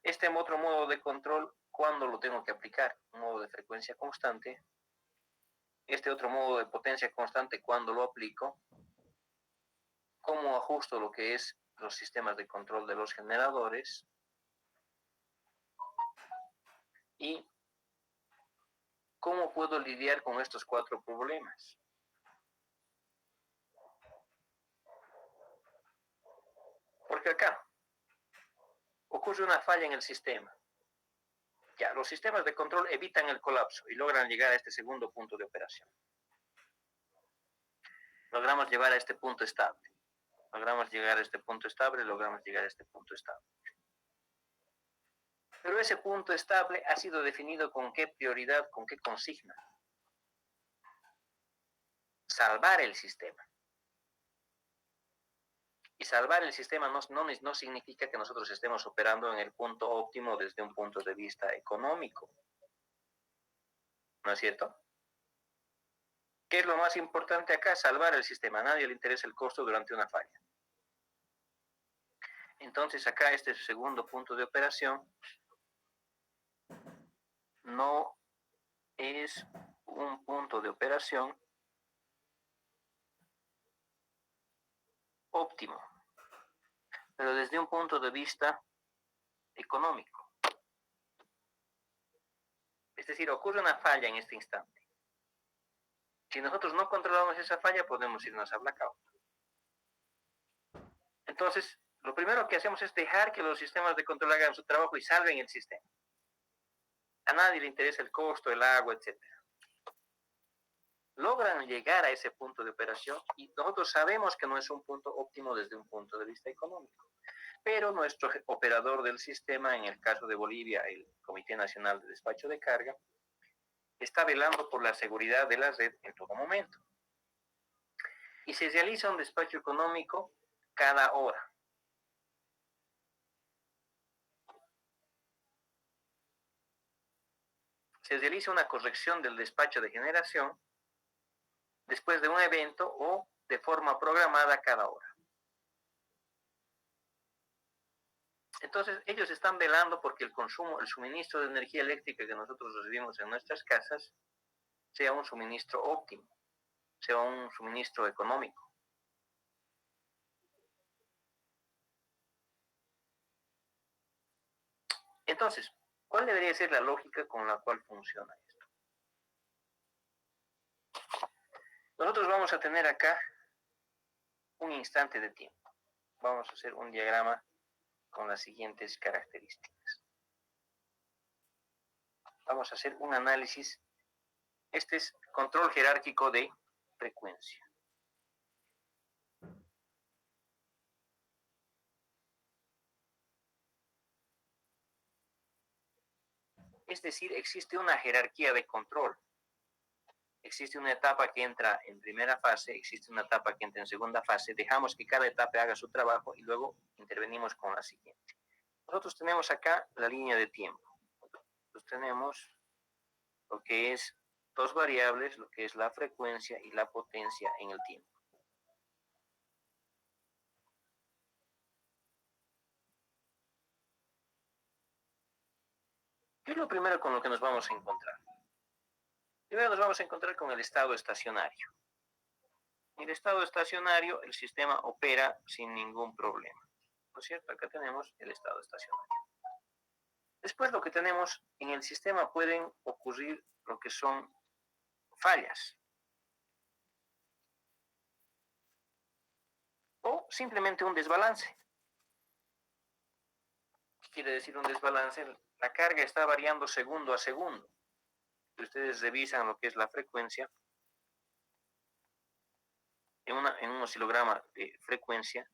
Este otro modo de control, ¿cuándo lo tengo que aplicar? Un modo de frecuencia constante. Este otro modo de potencia constante, ¿cuándo lo aplico? ¿Cómo ajusto lo que es los sistemas de control de los generadores? ¿Y cómo puedo lidiar con estos 4 problemas? Porque acá ocurre una falla en el sistema. Ya, los sistemas de control evitan el colapso y logran llegar a este segundo punto de operación. Logramos llevar a este punto estable. Logramos llegar a este punto estable, logramos llegar a este punto estable. Pero ese punto estable ha sido definido con qué prioridad, con qué consigna. Salvar el sistema. Y salvar el sistema no significa que nosotros estemos operando en el punto óptimo desde un punto de vista económico. ¿No es cierto? ¿Qué es lo más importante acá? Salvar el sistema. A nadie le interesa el costo durante una falla. Entonces acá este segundo punto de operación no es un punto de operación óptimo, pero desde un punto de vista económico. Es decir, ocurre una falla en este instante. Si nosotros no controlamos esa falla, podemos irnos a blackout. Entonces, lo primero que hacemos es dejar que los sistemas de control hagan su trabajo y salven el sistema. A nadie le interesa el costo, el agua, etc. Logran llegar a ese punto de operación y nosotros sabemos que no es un punto óptimo desde un punto de vista económico. Pero nuestro operador del sistema, en el caso de Bolivia, el Comité Nacional de Despacho de Carga, está velando por la seguridad de la red en todo momento. Y se realiza un despacho económico cada hora. Se realiza una corrección del despacho de generación después de un evento o de forma programada cada hora. Entonces, ellos están velando porque el consumo, el suministro de energía eléctrica que nosotros recibimos en nuestras casas sea un suministro óptimo, sea un suministro económico. Entonces, ¿cuál debería ser la lógica con la cual funciona esto? Nosotros vamos a tener acá un instante de tiempo. Vamos a hacer un diagrama con las siguientes características. Vamos a hacer un análisis. Este es control jerárquico de frecuencia. Es decir, existe una jerarquía de control. existe una etapa que entra en primera fase, existe una etapa que entra en segunda fase, dejamos que cada etapa haga su trabajo y luego intervenimos con la siguiente. Nosotros tenemos acá la línea de tiempo. Nosotros tenemos lo que es dos variables, lo que es la frecuencia y la potencia en el tiempo. ¿Qué es lo primero con lo que nos vamos a encontrar? Primero nos vamos a encontrar con el estado estacionario. En el estado estacionario el sistema opera sin ningún problema. ¿No es cierto? Acá tenemos el estado estacionario. Después lo que tenemos en el sistema pueden ocurrir lo que son fallas. O simplemente un desbalance. ¿Qué quiere decir un desbalance? La carga está variando segundo a segundo. Si ustedes revisan lo que es la frecuencia, en un oscilograma de frecuencia,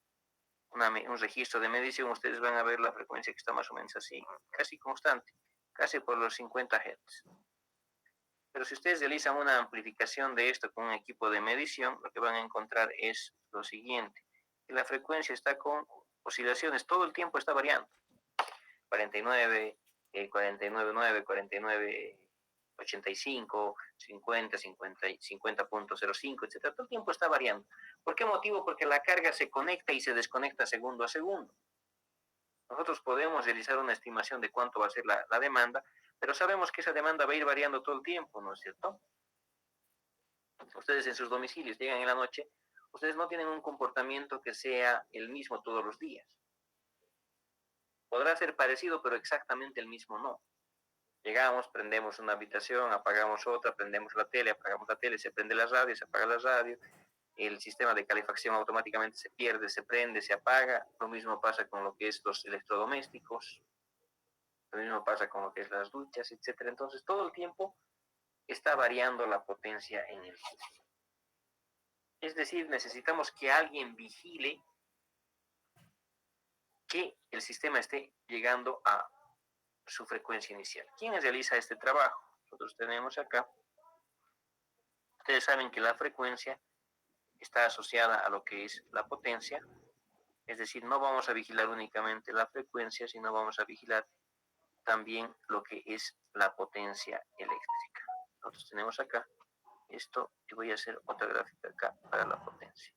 un registro de medición, ustedes van a ver la frecuencia que está más o menos así, casi constante, casi por los 50 Hz. Pero si ustedes realizan una amplificación de esto con un equipo de medición, lo que van a encontrar es lo siguiente, que la frecuencia está con oscilaciones, todo el tiempo está variando. 49, 49.9, 49.85, 50, 50, 50.05, etc. Todo el tiempo está variando. ¿Por qué motivo? Porque la carga se conecta y se desconecta segundo a segundo. Nosotros podemos realizar una estimación de cuánto va a ser la demanda, pero sabemos que esa demanda va a ir variando todo el tiempo, ¿no es cierto? Ustedes en sus domicilios llegan en la noche, ustedes no tienen un comportamiento que sea el mismo todos los días. Podrá ser parecido, pero exactamente el mismo no. Llegamos, prendemos una habitación, apagamos otra, prendemos la tele, apagamos la tele, se prende la radio, se apaga la radio, el sistema de calefacción automáticamente se pierde, se prende, se apaga. Lo mismo pasa con lo que es los electrodomésticos, lo mismo pasa con lo que es las duchas, etc. Entonces, todo el tiempo está variando la potencia en el sistema. Es decir, necesitamos que alguien vigile que el sistema esté llegando a su frecuencia inicial. ¿Quién realiza este trabajo? Nosotros tenemos acá. Ustedes saben que la frecuencia está asociada a lo que es la potencia, es decir, no vamos a vigilar únicamente la frecuencia, sino vamos a vigilar también lo que es la potencia eléctrica. Nosotros tenemos acá esto y voy a hacer otra gráfica acá para la potencia.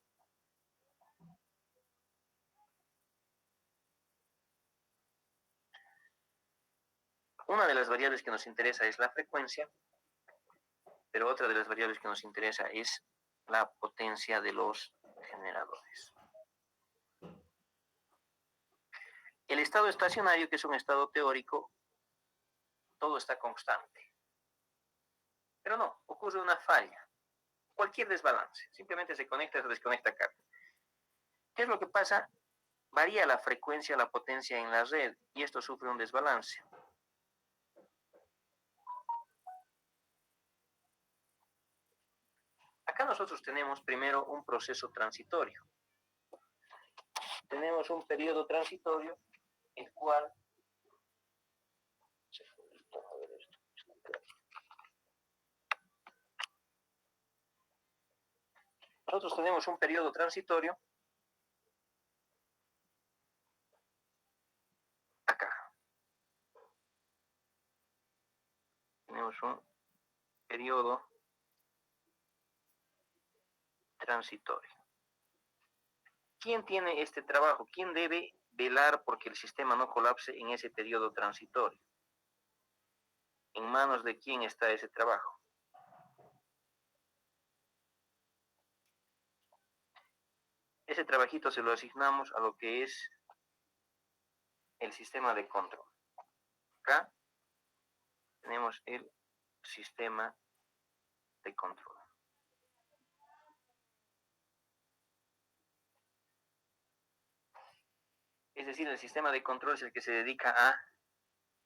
Una de las variables que nos interesa es la frecuencia, pero otra de las variables que nos interesa es la potencia de los generadores. El estado estacionario, que es un estado teórico, todo está constante. Pero no, ocurre una falla, cualquier desbalance, simplemente se conecta o se desconecta carga. ¿Qué es lo que pasa? Varía la frecuencia, la potencia en la red y esto sufre un desbalance. Acá nosotros tenemos primero un proceso transitorio. Tenemos un periodo transitorio, el cual nosotros tenemos un periodo transitorio acá. Tenemos un periodo transitorio. ¿Quién tiene este trabajo? ¿Quién debe velar porque el sistema no colapse en ese periodo transitorio? ¿En manos de quién está ese trabajo? Ese trabajito se lo asignamos a lo que es el sistema de control. Acá tenemos el sistema de control. Es decir, el sistema de control es el que se dedica a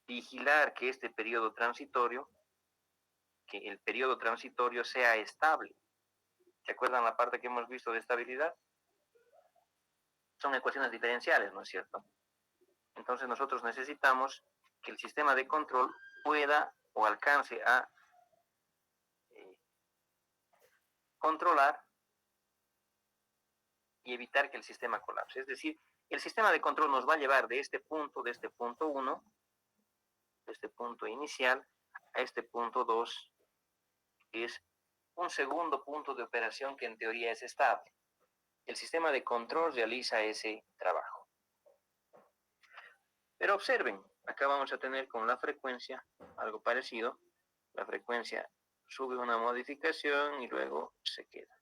vigilar que este periodo transitorio, que el periodo transitorio sea estable. ¿Se acuerdan la parte que hemos visto de estabilidad? Son ecuaciones diferenciales, ¿no es cierto? Entonces nosotros necesitamos que el sistema de control pueda o alcance a controlar y evitar que el sistema colapse. Es decir, el sistema de control nos va a llevar de este punto 1, de este punto inicial, a este punto 2, que es un segundo punto de operación que en teoría es estable. El sistema de control realiza ese trabajo. Pero observen, acá vamos a tener con la frecuencia algo parecido. La frecuencia sube una modificación y luego se queda.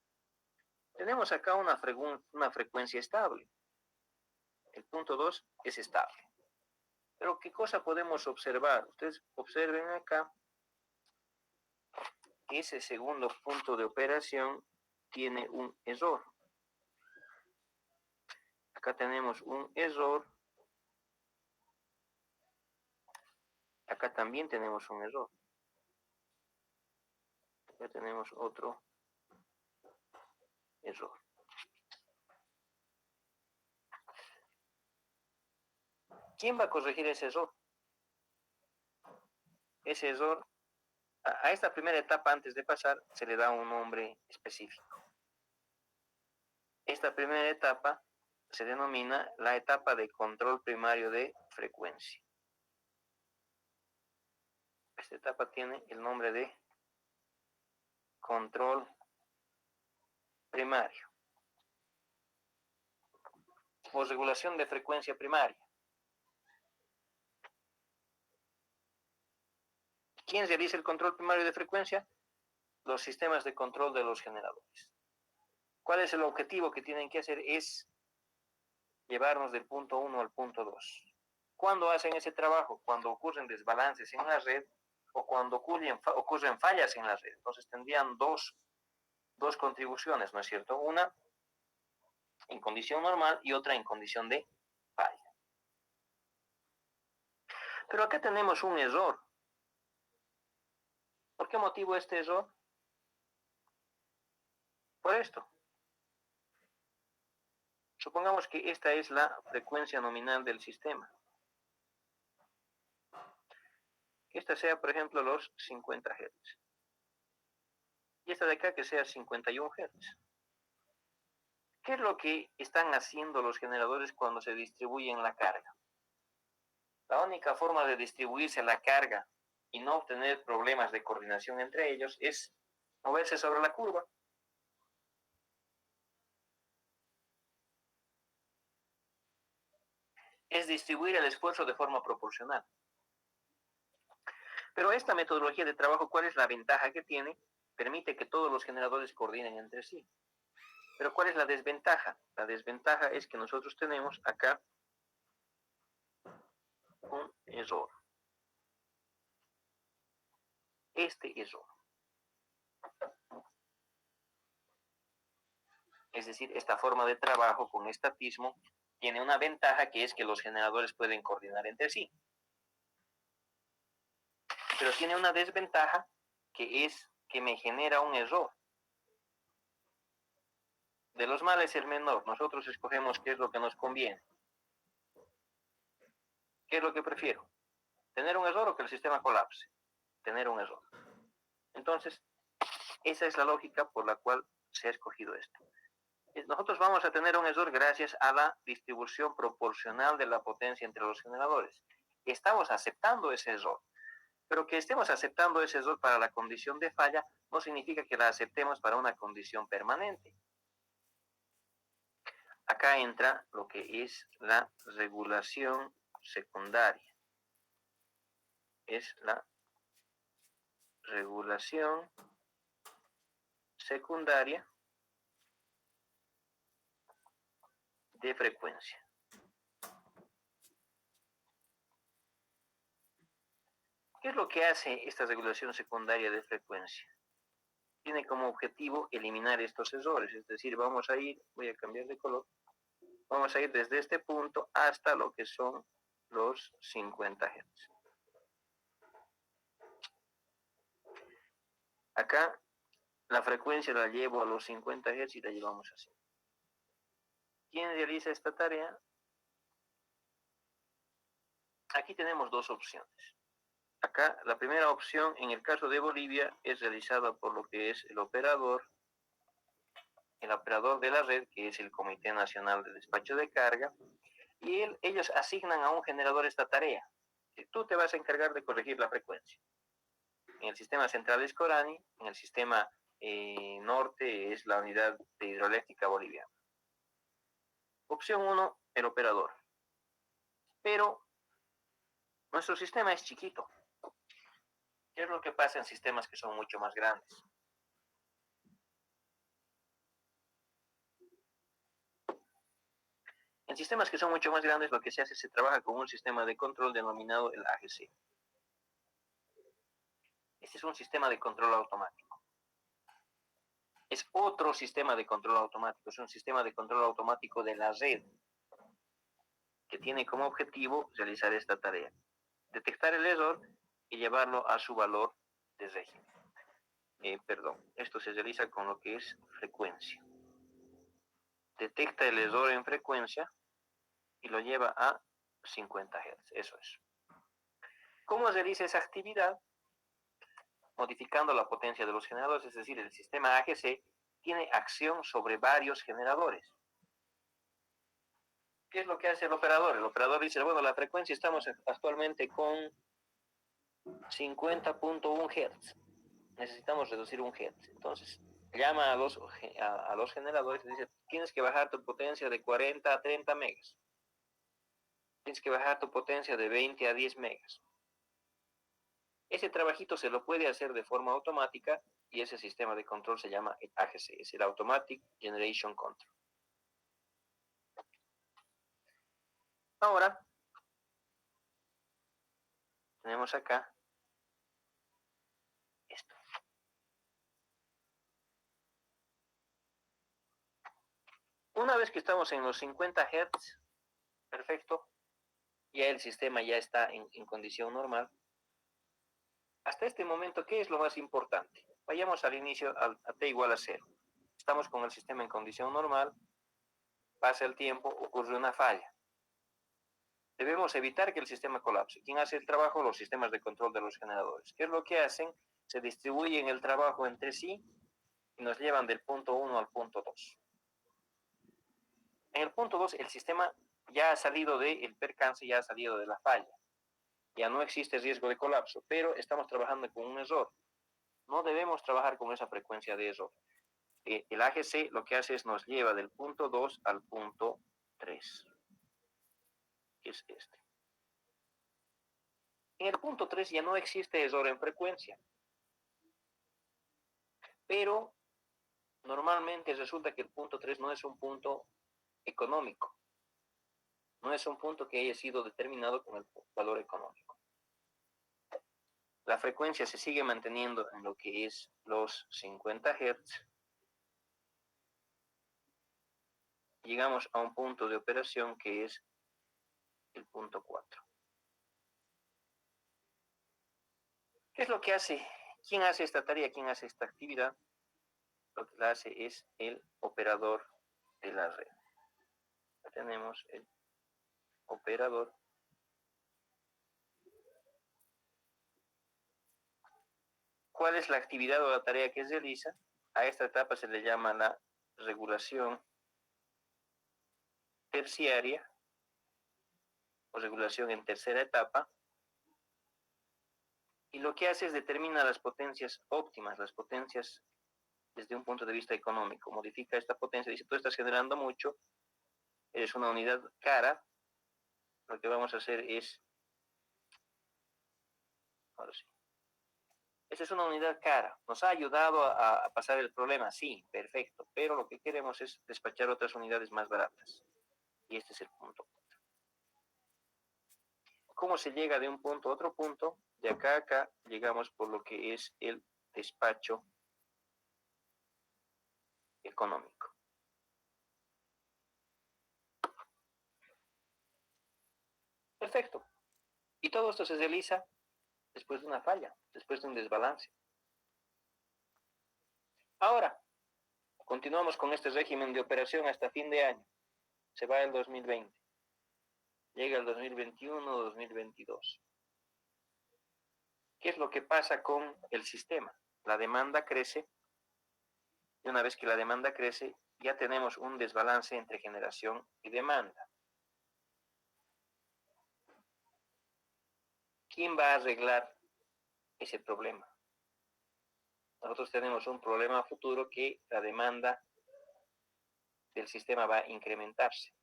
Tenemos acá una frecuencia estable. El punto 2 es estable. Pero ¿qué cosa podemos observar? Ustedes observen acá que ese segundo punto de operación tiene un error. Acá tenemos un error. Acá también tenemos un error. Acá tenemos otro error. ¿Quién va a corregir ese error? Ese error, a esta primera etapa antes de pasar, se le da un nombre específico. Esta primera etapa se denomina la etapa de control primario de frecuencia. Esta etapa tiene el nombre de control primario o regulación de frecuencia primaria. ¿Quién realiza el control primario de frecuencia? Los sistemas de control de los generadores. ¿Cuál es el objetivo que tienen que hacer? Es llevarnos del punto 1 al punto 2. ¿Cuándo hacen ese trabajo? Cuando ocurren desbalances en la red o cuando ocurren fallas en la red. Entonces tendrían dos contribuciones, ¿no es cierto? Una en condición normal y otra en condición de falla. Pero acá tenemos un error. ¿Por qué motivo este error? Por esto. Supongamos que esta es la frecuencia nominal del sistema. Que esta sea, por ejemplo, los 50 Hz. Y esta de acá que sea 51 Hz. ¿Qué es lo que están haciendo los generadores cuando se distribuyen la carga? La única forma de distribuirse la carga y no obtener problemas de coordinación entre ellos es moverse sobre la curva. Es distribuir el esfuerzo de forma proporcional. Pero esta metodología de trabajo, ¿cuál es la ventaja que tiene? Permite que todos los generadores coordinen entre sí. Pero ¿cuál es la desventaja? La desventaja es que nosotros tenemos acá un error. Este error. Es decir, esta forma de trabajo con estatismo tiene una ventaja que es que los generadores pueden coordinar entre sí. Pero tiene una desventaja que es que me genera un error. De los males el menor. Nosotros escogemos qué es lo que nos conviene. ¿Qué es lo que prefiero? ¿Tener un error o que el sistema colapse? Tener un error. Entonces, esa es la lógica por la cual se ha escogido esto. Nosotros vamos a tener un error gracias a la distribución proporcional de la potencia entre los generadores. Estamos aceptando ese error. Pero que estemos aceptando ese error para la condición de falla no significa que la aceptemos para una condición permanente. Acá entra lo que es la regulación secundaria. Es la regulación secundaria de frecuencia. ¿Qué es lo que hace esta regulación secundaria de frecuencia? Tiene como objetivo eliminar estos errores, es decir, vamos a ir, voy a cambiar de color, vamos a ir desde este punto hasta lo que son los 50 Hz. Acá la frecuencia la llevo a los 50 Hz y la llevamos así. ¿Quién realiza esta tarea? Aquí tenemos dos opciones. Acá la primera opción, en el caso de Bolivia, es realizada por lo que es el operador el operador de la red, que es el Comité Nacional de Despacho de Carga, y ellos asignan a un generador esta tarea. Tú te vas a encargar de corregir la frecuencia. En el sistema central es Corani, en el sistema norte es la unidad de hidroeléctrica boliviana. Opción 1, el operador. Pero nuestro sistema es chiquito. ¿Qué es lo que pasa en sistemas que son mucho más grandes? En sistemas que son mucho más grandes, lo que se hace, se trabaja con un sistema de control denominado el AGC. Este es un sistema de control automático. Es otro sistema de control automático, es un sistema de control automático de la red, que tiene como objetivo realizar esta tarea: detectar el error y llevarlo a su valor de régimen. Esto se realiza con lo que es frecuencia. Detecta el error en frecuencia y lo lleva a 50 Hz, eso es. ¿Cómo realiza esa actividad? Modificando la potencia de los generadores, es decir, el sistema AGC tiene acción sobre varios generadores. ¿Qué es lo que hace el operador? El operador dice, bueno, la frecuencia estamos actualmente con 50.1 Hz. Necesitamos reducir 1 Hz. Entonces, llama a los generadores y dice, tienes que bajar tu potencia de 40 a 30 megas. Tienes que bajar tu potencia de 20 a 10 megas. Ese trabajito se lo puede hacer de forma automática y ese sistema de control se llama el AGC, es el Automatic Generation Control. Ahora, tenemos acá esto. Una vez que estamos en los 50 Hz, perfecto, ya el sistema ya está en condición normal. Hasta este momento, ¿qué es lo más importante? Vayamos al inicio, a t igual a 0. Estamos con el sistema en condición normal, pasa el tiempo, ocurre una falla. Debemos evitar que el sistema colapse. ¿Quién hace el trabajo? Los sistemas de control de los generadores. ¿Qué es lo que hacen? Se distribuyen el trabajo entre sí y nos llevan del punto 1 al punto 2. En el punto 2, el sistema ya ha salido del percance, ya ha salido de la falla. Ya no existe riesgo de colapso, pero estamos trabajando con un error. No debemos trabajar con esa frecuencia de error. El AGC lo que hace es nos lleva del punto 2 al punto 3, que es este. En el punto 3 ya no existe error en frecuencia, pero normalmente resulta que el punto 3 no es un punto económico, no es un punto que haya sido determinado con el valor económico. La frecuencia se sigue manteniendo en lo que es los 50 Hz. Llegamos a un punto de operación que es el punto 4. ¿Qué es lo que hace? ¿Quién hace esta tarea? ¿Quién hace esta actividad? Lo que la hace es el operador de la red. Tenemos el operador. ¿Cuál es la actividad o la tarea que realiza? A esta etapa se le llama la regulación terciaria o regulación en tercera etapa. Y lo que hace es determinar las potencias óptimas, las potencias desde un punto de vista económico. Modifica esta potencia, dice, tú estás generando mucho, eres una unidad cara, lo que vamos a hacer es, ahora sí, esta es una unidad cara, nos ha ayudado a pasar el problema, sí, perfecto, pero lo que queremos es despachar otras unidades más baratas. Y este es el punto. ¿Cómo se llega de un punto a otro punto? De acá a acá llegamos por lo que es el despacho económico. Perfecto. Y todo esto se realiza después de una falla, después de un desbalance. Ahora, continuamos con este régimen de operación hasta fin de año. Se va el 2020. Llega el 2021, 2022. ¿Qué es lo que pasa con el sistema? La demanda crece y una vez que la demanda crece, ya tenemos un desbalance entre generación y demanda. ¿Quién va a arreglar ese problema? Nosotros tenemos un problema futuro que la demanda del sistema va a incrementarse.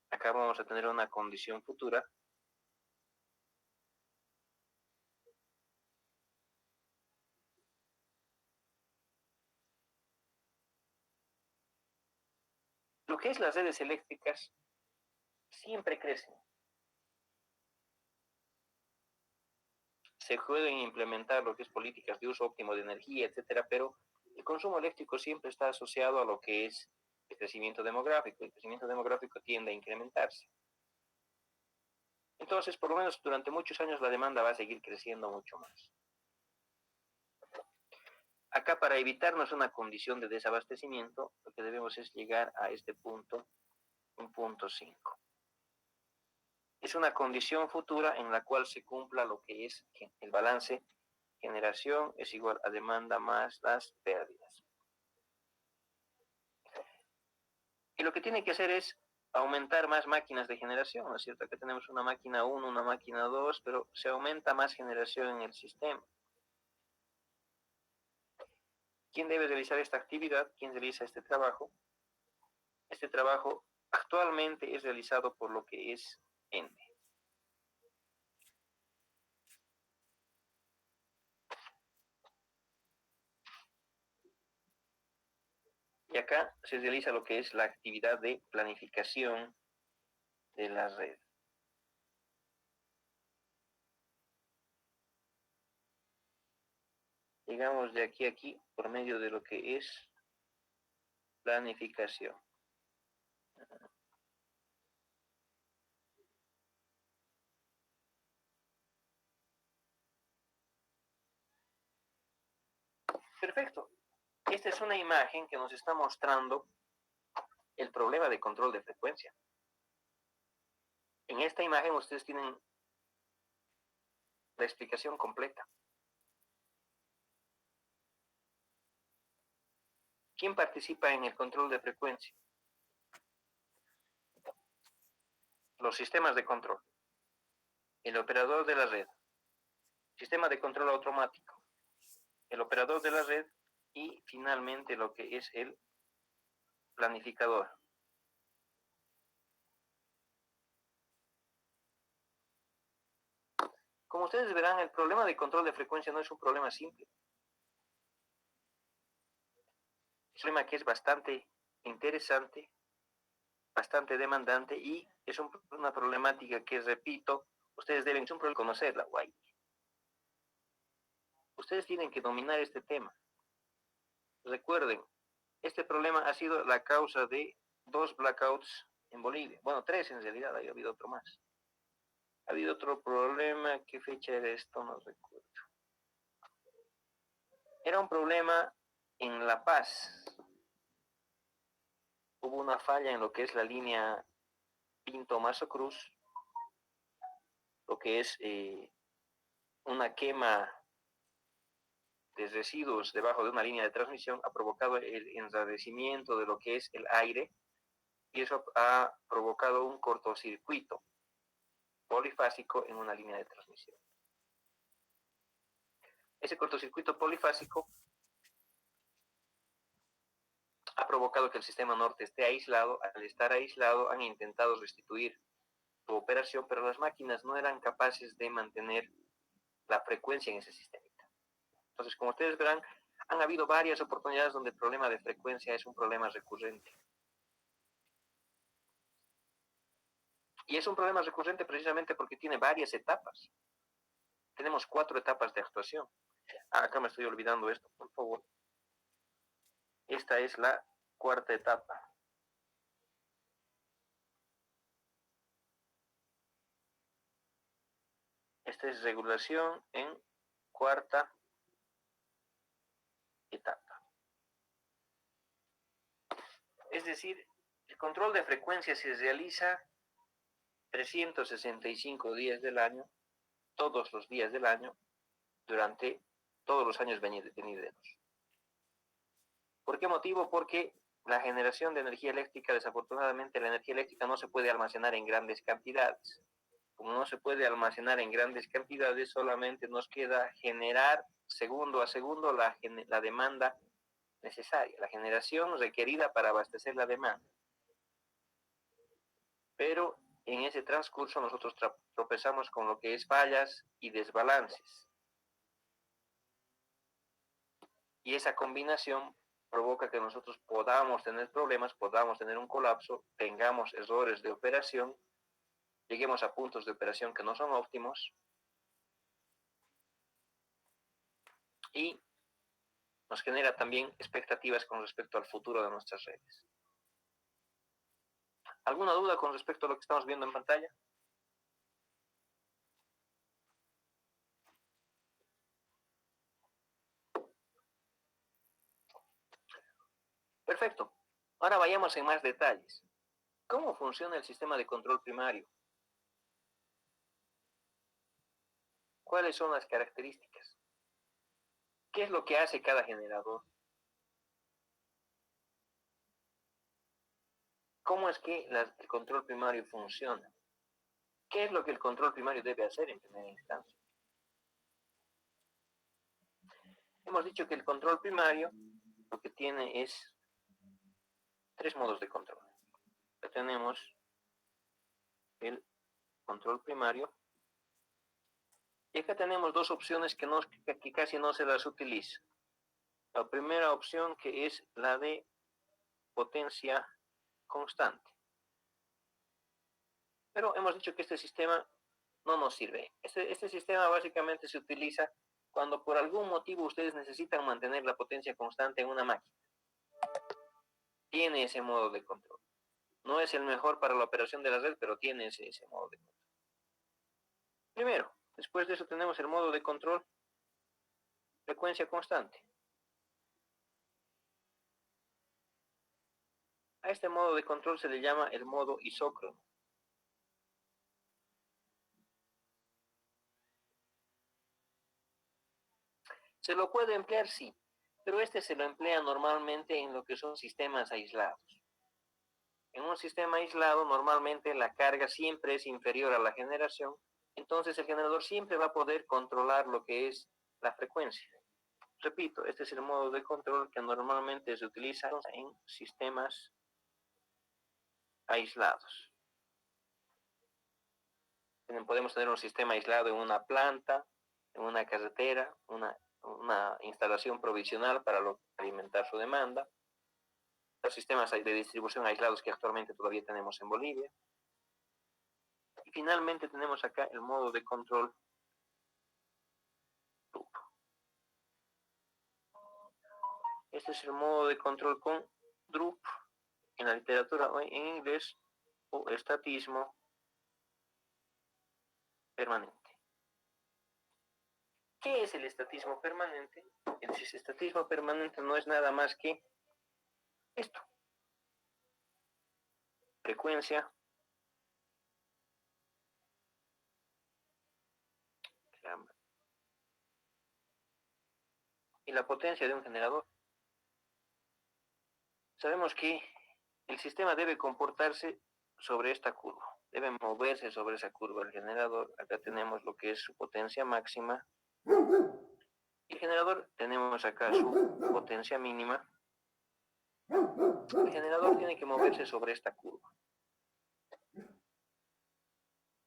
Acá vamos a tener una condición futura lo que es las redes eléctricas siempre crecen. Se pueden implementar lo que es políticas de uso óptimo de energía, etcétera, pero el consumo eléctrico siempre está asociado a lo que es el crecimiento demográfico. El crecimiento demográfico tiende a incrementarse. Entonces, por lo menos durante muchos años la demanda va a seguir creciendo mucho más. Acá, para evitarnos una condición de desabastecimiento, lo que debemos es llegar a este punto, un punto 5. Es una condición futura en la cual se cumpla lo que es el balance generación es igual a demanda más las pérdidas. Y lo que tiene que hacer es aumentar más máquinas de generación, ¿no es cierto? Acá tenemos una máquina 1, una máquina 2, pero se aumenta más generación en el sistema. ¿Quién debe realizar esta actividad? ¿Quién realiza este trabajo? Este trabajo actualmente es realizado por lo que es ENDE. Y acá se realiza lo que es la actividad de planificación de la red. Llegamos de aquí a aquí por medio de lo que es planificación. Perfecto. Esta es una imagen que nos está mostrando el problema de control de frecuencia. En esta imagen ustedes tienen la explicación completa. ¿Quién participa en el control de frecuencia? Los sistemas de control, el operador de la red, sistema de control automático, el operador de la red y finalmente lo que es el planificador. Como ustedes verán, el problema de control de frecuencia no es un problema simple. Es un problema que es bastante interesante, bastante demandante y es una problemática que, repito, ustedes deben conocerla, guay. Ustedes tienen que dominar este tema. Recuerden, este problema ha sido la causa de 2 blackouts en Bolivia. Bueno, 3 en realidad, ha habido otro más. Ha habido otro problema, ¿qué fecha era esto? No recuerdo. Era un problema en La Paz. Hubo una falla en lo que es la línea Pinto Mazo Cruz, lo que es una quema de residuos debajo de una línea de transmisión ha provocado el enrarecimiento de lo que es el aire y eso ha provocado un cortocircuito polifásico en una línea de transmisión. Ese cortocircuito polifásico ha provocado que el sistema norte esté aislado. Al estar aislado han intentado restituir su operación, pero las máquinas no eran capaces de mantener la frecuencia en ese sistema. Entonces, como ustedes verán, han habido varias oportunidades donde el problema de frecuencia es un problema recurrente. Y es un problema recurrente precisamente porque tiene varias etapas. Tenemos 4 etapas de actuación. Acá me estoy olvidando esto, por favor. Esta es la 4ª etapa. Esta es regulación en 4ª etapa. Es decir, el control de frecuencia se realiza 365 días del año, todos los días del año, durante todos los años venideros. ¿Por qué motivo? Porque la generación de energía eléctrica, desafortunadamente, la energía eléctrica no se puede almacenar en grandes cantidades. Como no se puede almacenar en grandes cantidades, solamente nos queda generar segundo a segundo la demanda necesaria, la generación requerida para abastecer la demanda. Pero en ese transcurso nosotros tropezamos con lo que es fallas y desbalances. Y esa combinación provoca que nosotros podamos tener problemas, podamos tener un colapso, tengamos errores de operación, lleguemos a puntos de operación que no son óptimos y nos genera también expectativas con respecto al futuro de nuestras redes. ¿Alguna duda con respecto a lo que estamos viendo en pantalla? Perfecto. Ahora vayamos en más detalles. ¿Cómo funciona el sistema de control primario? ¿Cuáles son las características? ¿Qué es lo que hace cada generador? ¿Cómo es que el control primario funciona? ¿Qué es lo que el control primario debe hacer en primera instancia? Hemos dicho que el control primario lo que tiene es tres modos de control. Ya tenemos el control primario y acá tenemos dos opciones que casi no se las utiliza. La primera opción, que es la de potencia constante. Pero hemos dicho que este sistema no nos sirve. Este sistema básicamente se utiliza cuando por algún motivo ustedes necesitan mantener la potencia constante en una máquina. Tiene ese modo de control. No es el mejor para la operación de la red, pero tiene ese modo de control. Primero, después de eso tenemos el modo de control frecuencia constante. A este modo de control se le llama el modo isócrono. ¿Se lo puede emplear? Sí, pero este se lo emplea normalmente en lo que son sistemas aislados. En un sistema aislado, normalmente la carga siempre es inferior a la generación, entonces el generador siempre va a poder controlar lo que es la frecuencia. Repito, este es el modo de control que normalmente se utiliza en sistemas aislados. Podemos tener un sistema aislado en una planta, en una carretera, una instalación provisional para alimentar su demanda. Los sistemas de distribución aislados que actualmente todavía tenemos en Bolivia. Y finalmente tenemos acá el modo de control loop. Este es el modo de control con DRUP, en la literatura en inglés, o estatismo permanente. ¿Qué es el estatismo permanente? El estatismo permanente no es nada más que esto. Frecuencia, y la potencia de un generador. Sabemos que el sistema debe comportarse sobre esta curva, debe moverse sobre esa curva el generador. Acá tenemos lo que es su potencia máxima. El generador, tenemos acá su potencia mínima. El generador tiene que moverse sobre esta curva.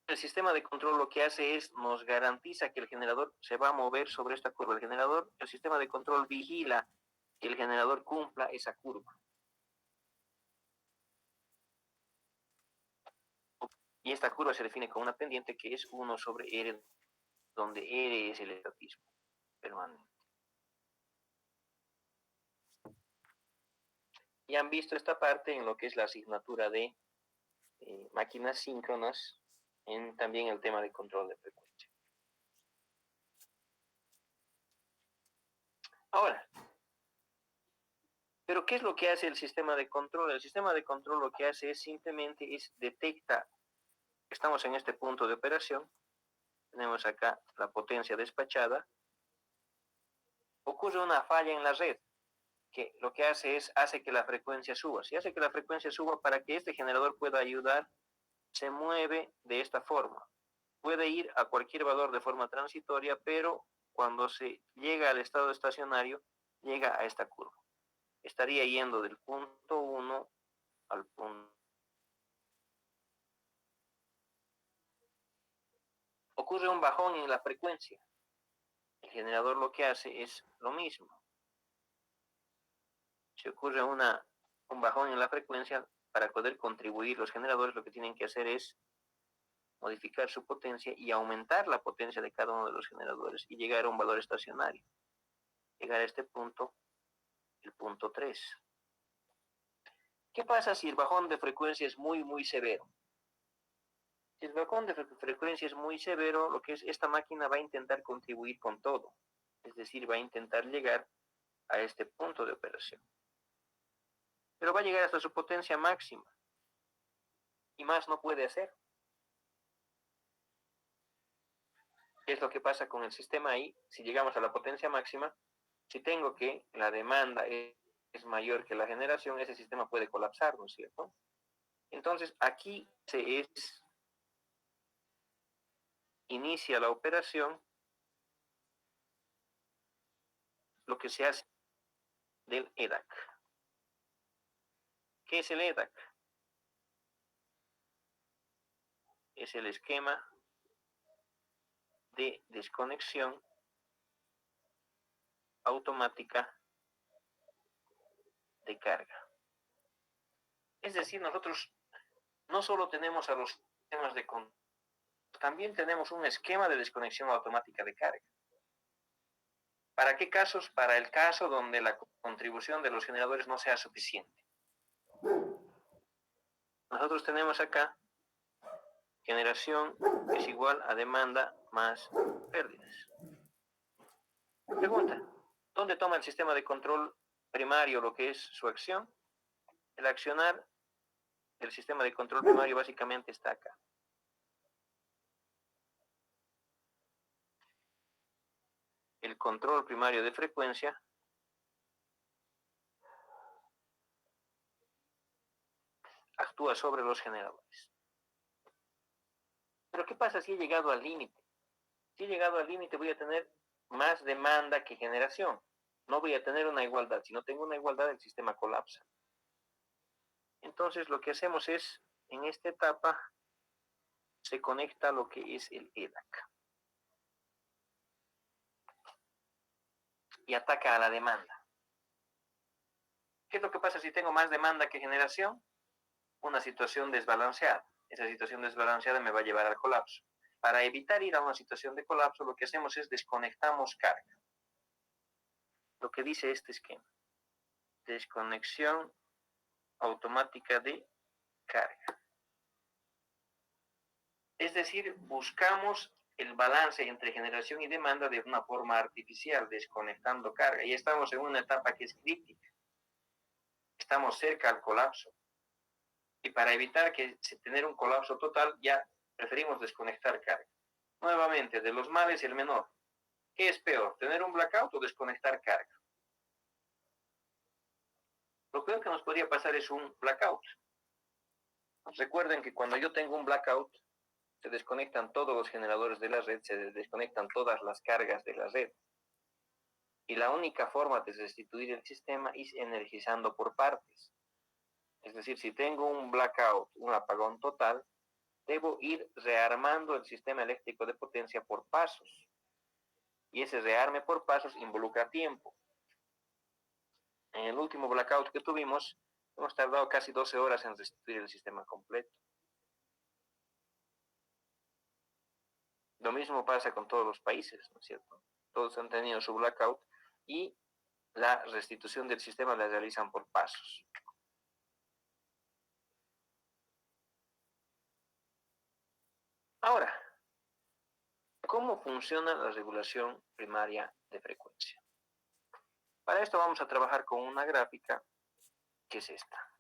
El sistema de control lo que hace es, nos garantiza que el generador se va a mover sobre esta curva. El sistema de control vigila que el generador cumpla esa curva. Y esta curva se define con una pendiente que es 1 sobre R, donde R es el estatismo permanente. Y han visto esta parte en lo que es la asignatura de máquinas síncronas, en también el tema de control de frecuencia. Ahora, ¿pero qué es lo que hace el sistema de control? El sistema de control lo que hace es simplemente detecta, estamos en este punto de operación, tenemos acá la potencia despachada, ocurre una falla en la red. que lo que hace que la frecuencia suba. Si hace que la frecuencia suba, para que este generador pueda ayudar, se mueve de esta forma. Puede ir a cualquier valor de forma transitoria, pero cuando se llega al estado estacionario, llega a esta curva. Estaría yendo del punto 1 al punto. Ocurre un bajón en la frecuencia. El generador lo que hace es lo mismo. Si ocurre un bajón en la frecuencia, para poder contribuir, los generadores lo que tienen que hacer es modificar su potencia y aumentar la potencia de cada uno de los generadores y llegar a un valor estacionario. Llegar a este punto, el punto 3. ¿Qué pasa si el bajón de frecuencia es muy severo? Si el bajón de frecuencia es muy severo, lo que es esta máquina va a intentar contribuir con todo. Es decir, va a intentar llegar a este punto de operación. Pero va a llegar hasta su potencia máxima. Y más no puede hacer. ¿Qué es lo que pasa con el sistema ahí? Si llegamos a la potencia máxima, si tengo que la demanda es mayor que la generación, ese sistema puede colapsar, ¿no es cierto? Entonces, aquí se inicia la operación, lo que se hace del EDAC. ¿Qué es el EDAC? Es el esquema de desconexión automática de carga. Es decir, nosotros no solo tenemos a los sistemas de control, también tenemos un esquema de desconexión automática de carga. ¿Para qué casos? Para el caso donde la contribución de los generadores no sea suficiente. Nosotros tenemos acá generación es igual a demanda más pérdidas. Pregunta, ¿dónde toma el sistema de control primario lo que es su acción? El accionar del sistema de control primario básicamente está acá. El control primario de frecuencia actúa sobre los generadores. Pero ¿qué pasa si he llegado al límite? Si he llegado al límite voy a tener más demanda que generación. No voy a tener una igualdad. Si no tengo una igualdad, el sistema colapsa. Entonces lo que hacemos es, en esta etapa, se conecta lo que es el EDAC. Y ataca a la demanda. ¿Qué es lo que pasa si tengo más demanda que generación? Una situación desbalanceada. Esa situación desbalanceada me va a llevar al colapso. Para evitar ir a una situación de colapso, lo que hacemos es desconectamos carga. Lo que dice este esquema. Desconexión automática de carga. Es decir, buscamos el balance entre generación y demanda de una forma artificial, desconectando carga. Y estamos en una etapa que es crítica. Estamos cerca al colapso. Y para evitar tener un colapso total, ya preferimos desconectar carga. Nuevamente, de los males el menor. ¿Qué es peor, tener un blackout o desconectar carga? Lo peor que nos podría pasar es un blackout. Recuerden que cuando yo tengo un blackout, se desconectan todos los generadores de la red, se desconectan todas las cargas de la red. Y la única forma de restituir el sistema es energizando por partes. Es decir, si tengo un blackout, un apagón total, debo ir rearmando el sistema eléctrico de potencia por pasos. Y ese rearme por pasos involucra tiempo. En el último blackout que tuvimos, hemos tardado casi 12 horas en restituir el sistema completo. Lo mismo pasa con todos los países, ¿no es cierto? Todos han tenido su blackout y la restitución del sistema la realizan por pasos. Ahora, ¿cómo funciona la regulación primaria de frecuencia? Para esto vamos a trabajar con una gráfica que es esta.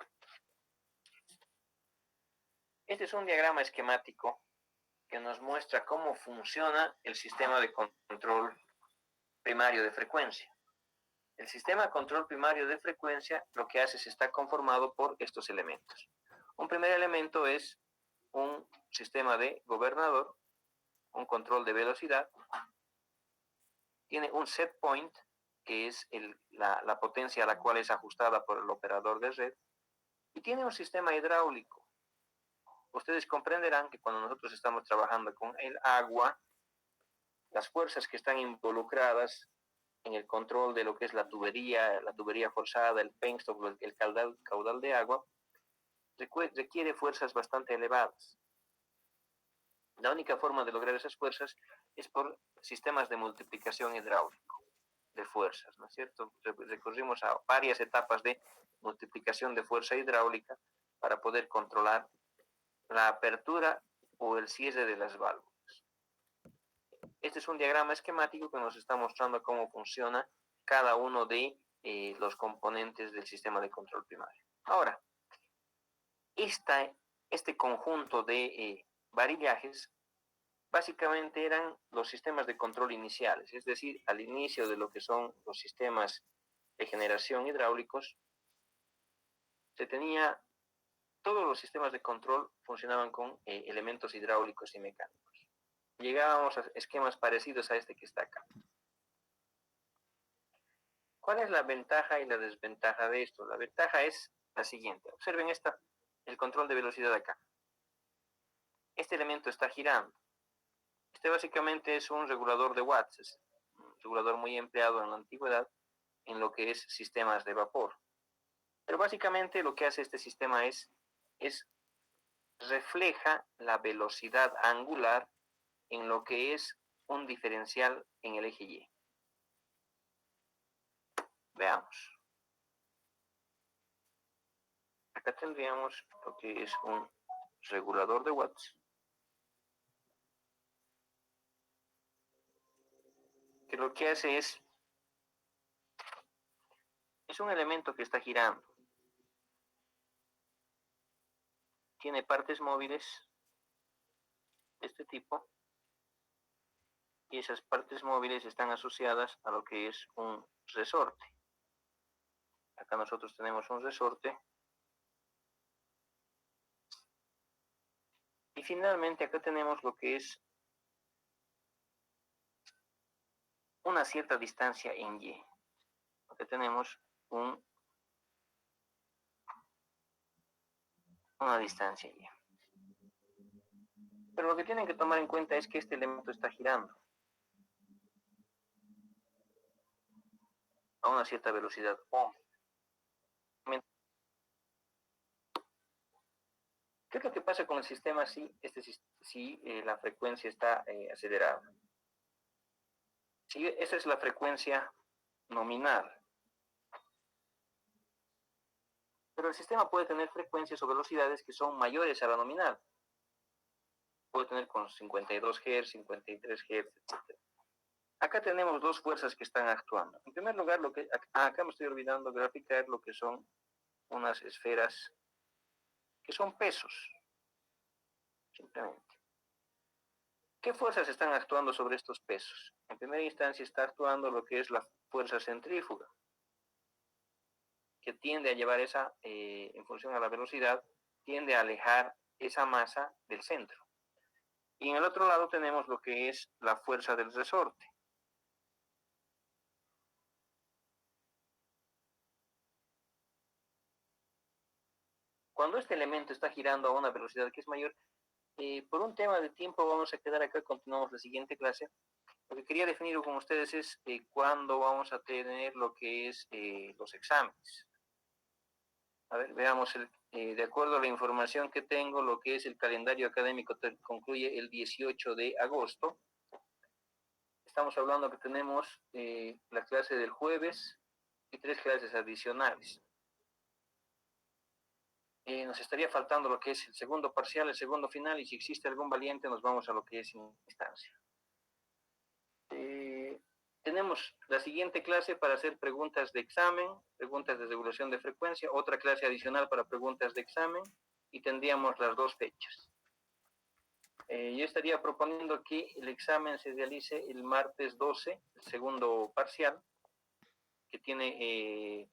Este es un diagrama esquemático que nos muestra cómo funciona el sistema de control primario de frecuencia. El sistema de control primario de frecuencia lo que hace es está conformado por estos elementos. Un primer elemento es un sistema de gobernador, un control de velocidad, tiene un set point, que es la potencia a la cual es ajustada por el operador de red, y tiene un sistema hidráulico. Ustedes comprenderán que cuando nosotros estamos trabajando con el agua, las fuerzas que están involucradas en el control de lo que es la tubería forzada, el penstock, el caudal de agua, requiere fuerzas bastante elevadas. La única forma de lograr esas fuerzas es por sistemas de multiplicación hidráulico de fuerzas, ¿no es cierto? Recurrimos a varias etapas de multiplicación de fuerza hidráulica para poder controlar la apertura o el cierre de las válvulas. Este es un diagrama esquemático que nos está mostrando cómo funciona cada uno de los componentes del sistema de control primario. Ahora, este conjunto de varillajes básicamente eran los sistemas de control iniciales, es decir, al inicio de lo que son los sistemas de generación hidráulicos, todos los sistemas de control funcionaban con elementos hidráulicos y mecánicos. Llegábamos a esquemas parecidos a este que está acá. ¿Cuál es la ventaja y la desventaja de esto? La ventaja es la siguiente. Observen el control de velocidad acá. Este elemento está girando. Este básicamente es un regulador de watts, es un regulador muy empleado en la antigüedad en lo que es sistemas de vapor. Pero básicamente lo que hace este sistema es refleja la velocidad angular en lo que es un diferencial en el eje Y. Veamos. Acá tendríamos lo que es un regulador de watts, que lo que hace es un elemento que está girando. Tiene partes móviles de este tipo, y esas partes móviles están asociadas a lo que es un resorte. Acá nosotros tenemos un resorte. Y finalmente acá tenemos lo que es una cierta distancia en Y. Acá tenemos una distancia Y. Pero lo que tienen que tomar en cuenta es que este elemento está girando a una cierta velocidad ohm. ¿Qué es lo que pasa con el sistema si la frecuencia está acelerada? Si esa es la frecuencia nominal. Pero el sistema puede tener frecuencias o velocidades que son mayores a la nominal. Puede tener con 52 Hz, 53 Hz, etc. Acá tenemos dos fuerzas que están actuando. En primer lugar, acá me estoy olvidando graficar lo que son unas esferas que son pesos, simplemente. ¿Qué fuerzas están actuando sobre estos pesos? En primera instancia está actuando lo que es la fuerza centrífuga, que tiende a llevar en función a la velocidad, tiende a alejar esa masa del centro. Y en el otro lado tenemos lo que es la fuerza del resorte. Cuando este elemento está girando a una velocidad que es mayor, por un tema de tiempo vamos a quedar acá, continuamos la siguiente clase. Lo que quería definir con ustedes es cuándo vamos a tener lo que es los exámenes. A ver, veamos, de acuerdo a la información que tengo, lo que es el calendario académico concluye el 18 de agosto. Estamos hablando que tenemos la clase del jueves y 3 clases adicionales. Nos estaría faltando lo que es el segundo parcial, el segundo final, y si existe algún valiente nos vamos a lo que es instancia. Tenemos la siguiente clase para hacer preguntas de examen, preguntas de regulación de frecuencia, otra clase adicional para preguntas de examen, y tendríamos las dos fechas. Yo estaría proponiendo que el examen se realice el martes 12, el segundo parcial, que tiene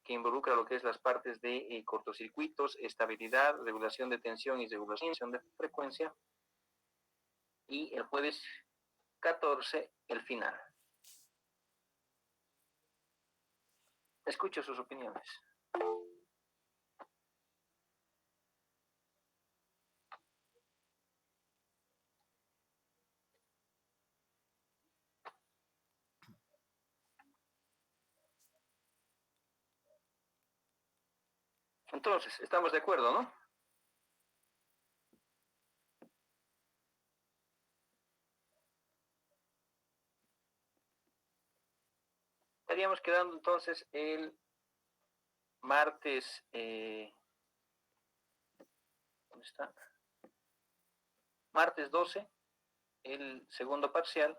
que involucra lo que es las partes de cortocircuitos, estabilidad, regulación de tensión y regulación de frecuencia. Y el jueves 14, el final. Escucho sus opiniones. Entonces, estamos de acuerdo, ¿no? Estaríamos quedando entonces el martes, ¿dónde está? Martes 12, el segundo parcial,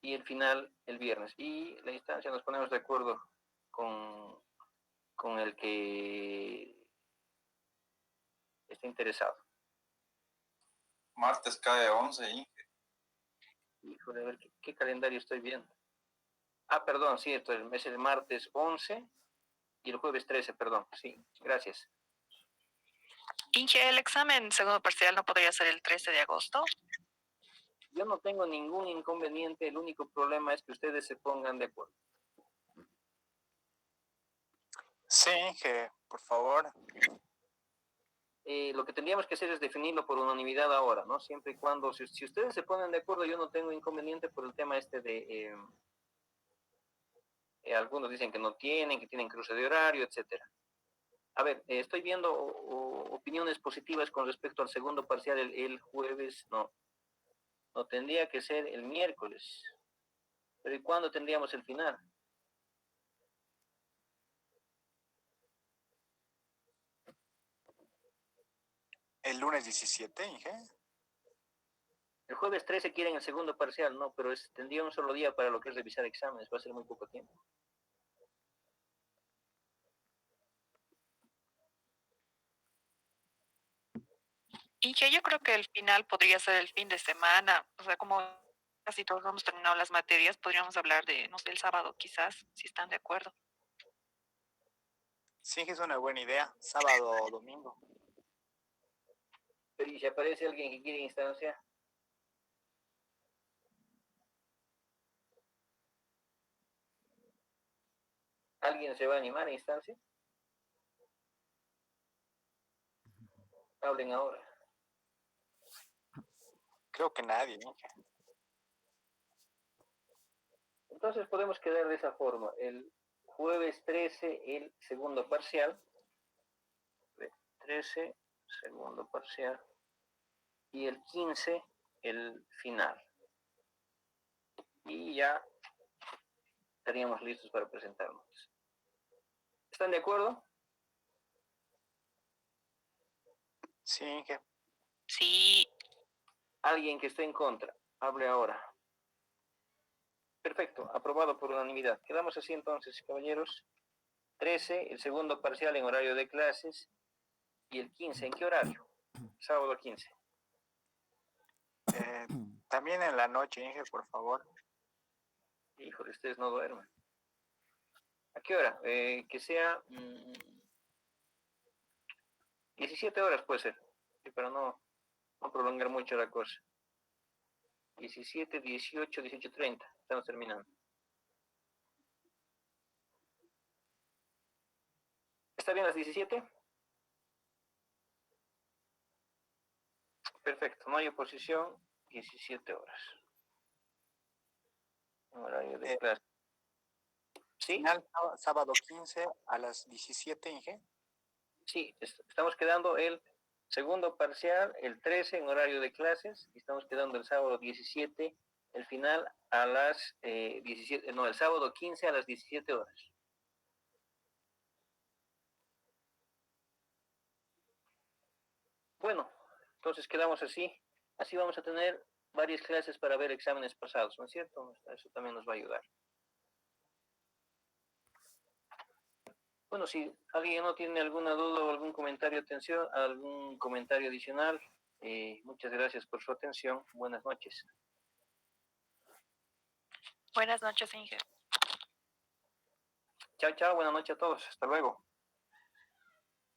y el final el viernes. Y la instancia nos ponemos de acuerdo con el que está interesado. Martes cae 11, Inge. Híjole, a ver, ¿qué calendario estoy viendo? Ah, perdón, sí, es el martes 11 y el jueves 13, perdón. Sí, gracias. Inge, ¿el examen segundo parcial no podría ser el 13 de agosto? Yo no tengo ningún inconveniente, el único problema es que ustedes se pongan de acuerdo. Sí, Inge, por favor. Lo que tendríamos que hacer es definirlo por unanimidad ahora, ¿no? Siempre y cuando, si ustedes se ponen de acuerdo, yo no tengo inconveniente por el tema este de... algunos dicen que no tienen, que tienen cruce de horario, etcétera. A ver, estoy viendo opiniones positivas con respecto al segundo parcial el jueves, no tendría que ser el miércoles. Pero ¿y cuándo tendríamos el final? El lunes 17, Inge. El jueves 13 quieren el segundo parcial, no, pero tendría un solo día para lo que es revisar exámenes, va a ser muy poco tiempo. Inge, yo creo que el final podría ser el fin de semana, o sea, como casi todos hemos terminado las materias, podríamos hablar de, no sé, el sábado quizás, si están de acuerdo. Sí, Inge, es una buena idea. Sábado o domingo. Pero ¿y si aparece alguien que quiere instancia? ¿Alguien se va a animar a instancia? Hablen ahora. Creo que nadie, Inge. Entonces podemos quedar de esa forma. El jueves 13, el segundo parcial. 13, segundo parcial. Y el 15, el final. Y ya estaríamos listos para presentarnos. ¿Están de acuerdo? Sí, Inge. Sí. Alguien que esté en contra, hable ahora. Perfecto, aprobado por unanimidad. Quedamos así entonces, caballeros. 13, el segundo parcial en horario de clases. Y el 15, ¿en qué horario? Sábado 15. También en la noche, Inge, por favor. Híjole, ustedes no duermen. ¿A qué hora? Que sea 17 horas puede ser, sí, pero no prolongar mucho la cosa. 17, 18, 18:30. Estamos terminando. ¿Está bien las 17? Perfecto, no hay oposición. 17 horas. Horario de clase. ¿Sí? Final sábado 15 a las 17, Inge. Sí, estamos quedando el segundo parcial, el 13 en horario de clases, y estamos quedando el sábado 17, el final a las 17, no, el sábado 15 a las 17 horas. Bueno, entonces quedamos así. Así vamos a tener varias clases para ver exámenes pasados, ¿no es cierto? Eso también nos va a ayudar. Bueno, si alguien no tiene alguna duda o algún comentario, algún comentario adicional, muchas gracias por su atención. Buenas noches. Buenas noches, Inge. Chao, chao, buenas noches a todos. Hasta luego.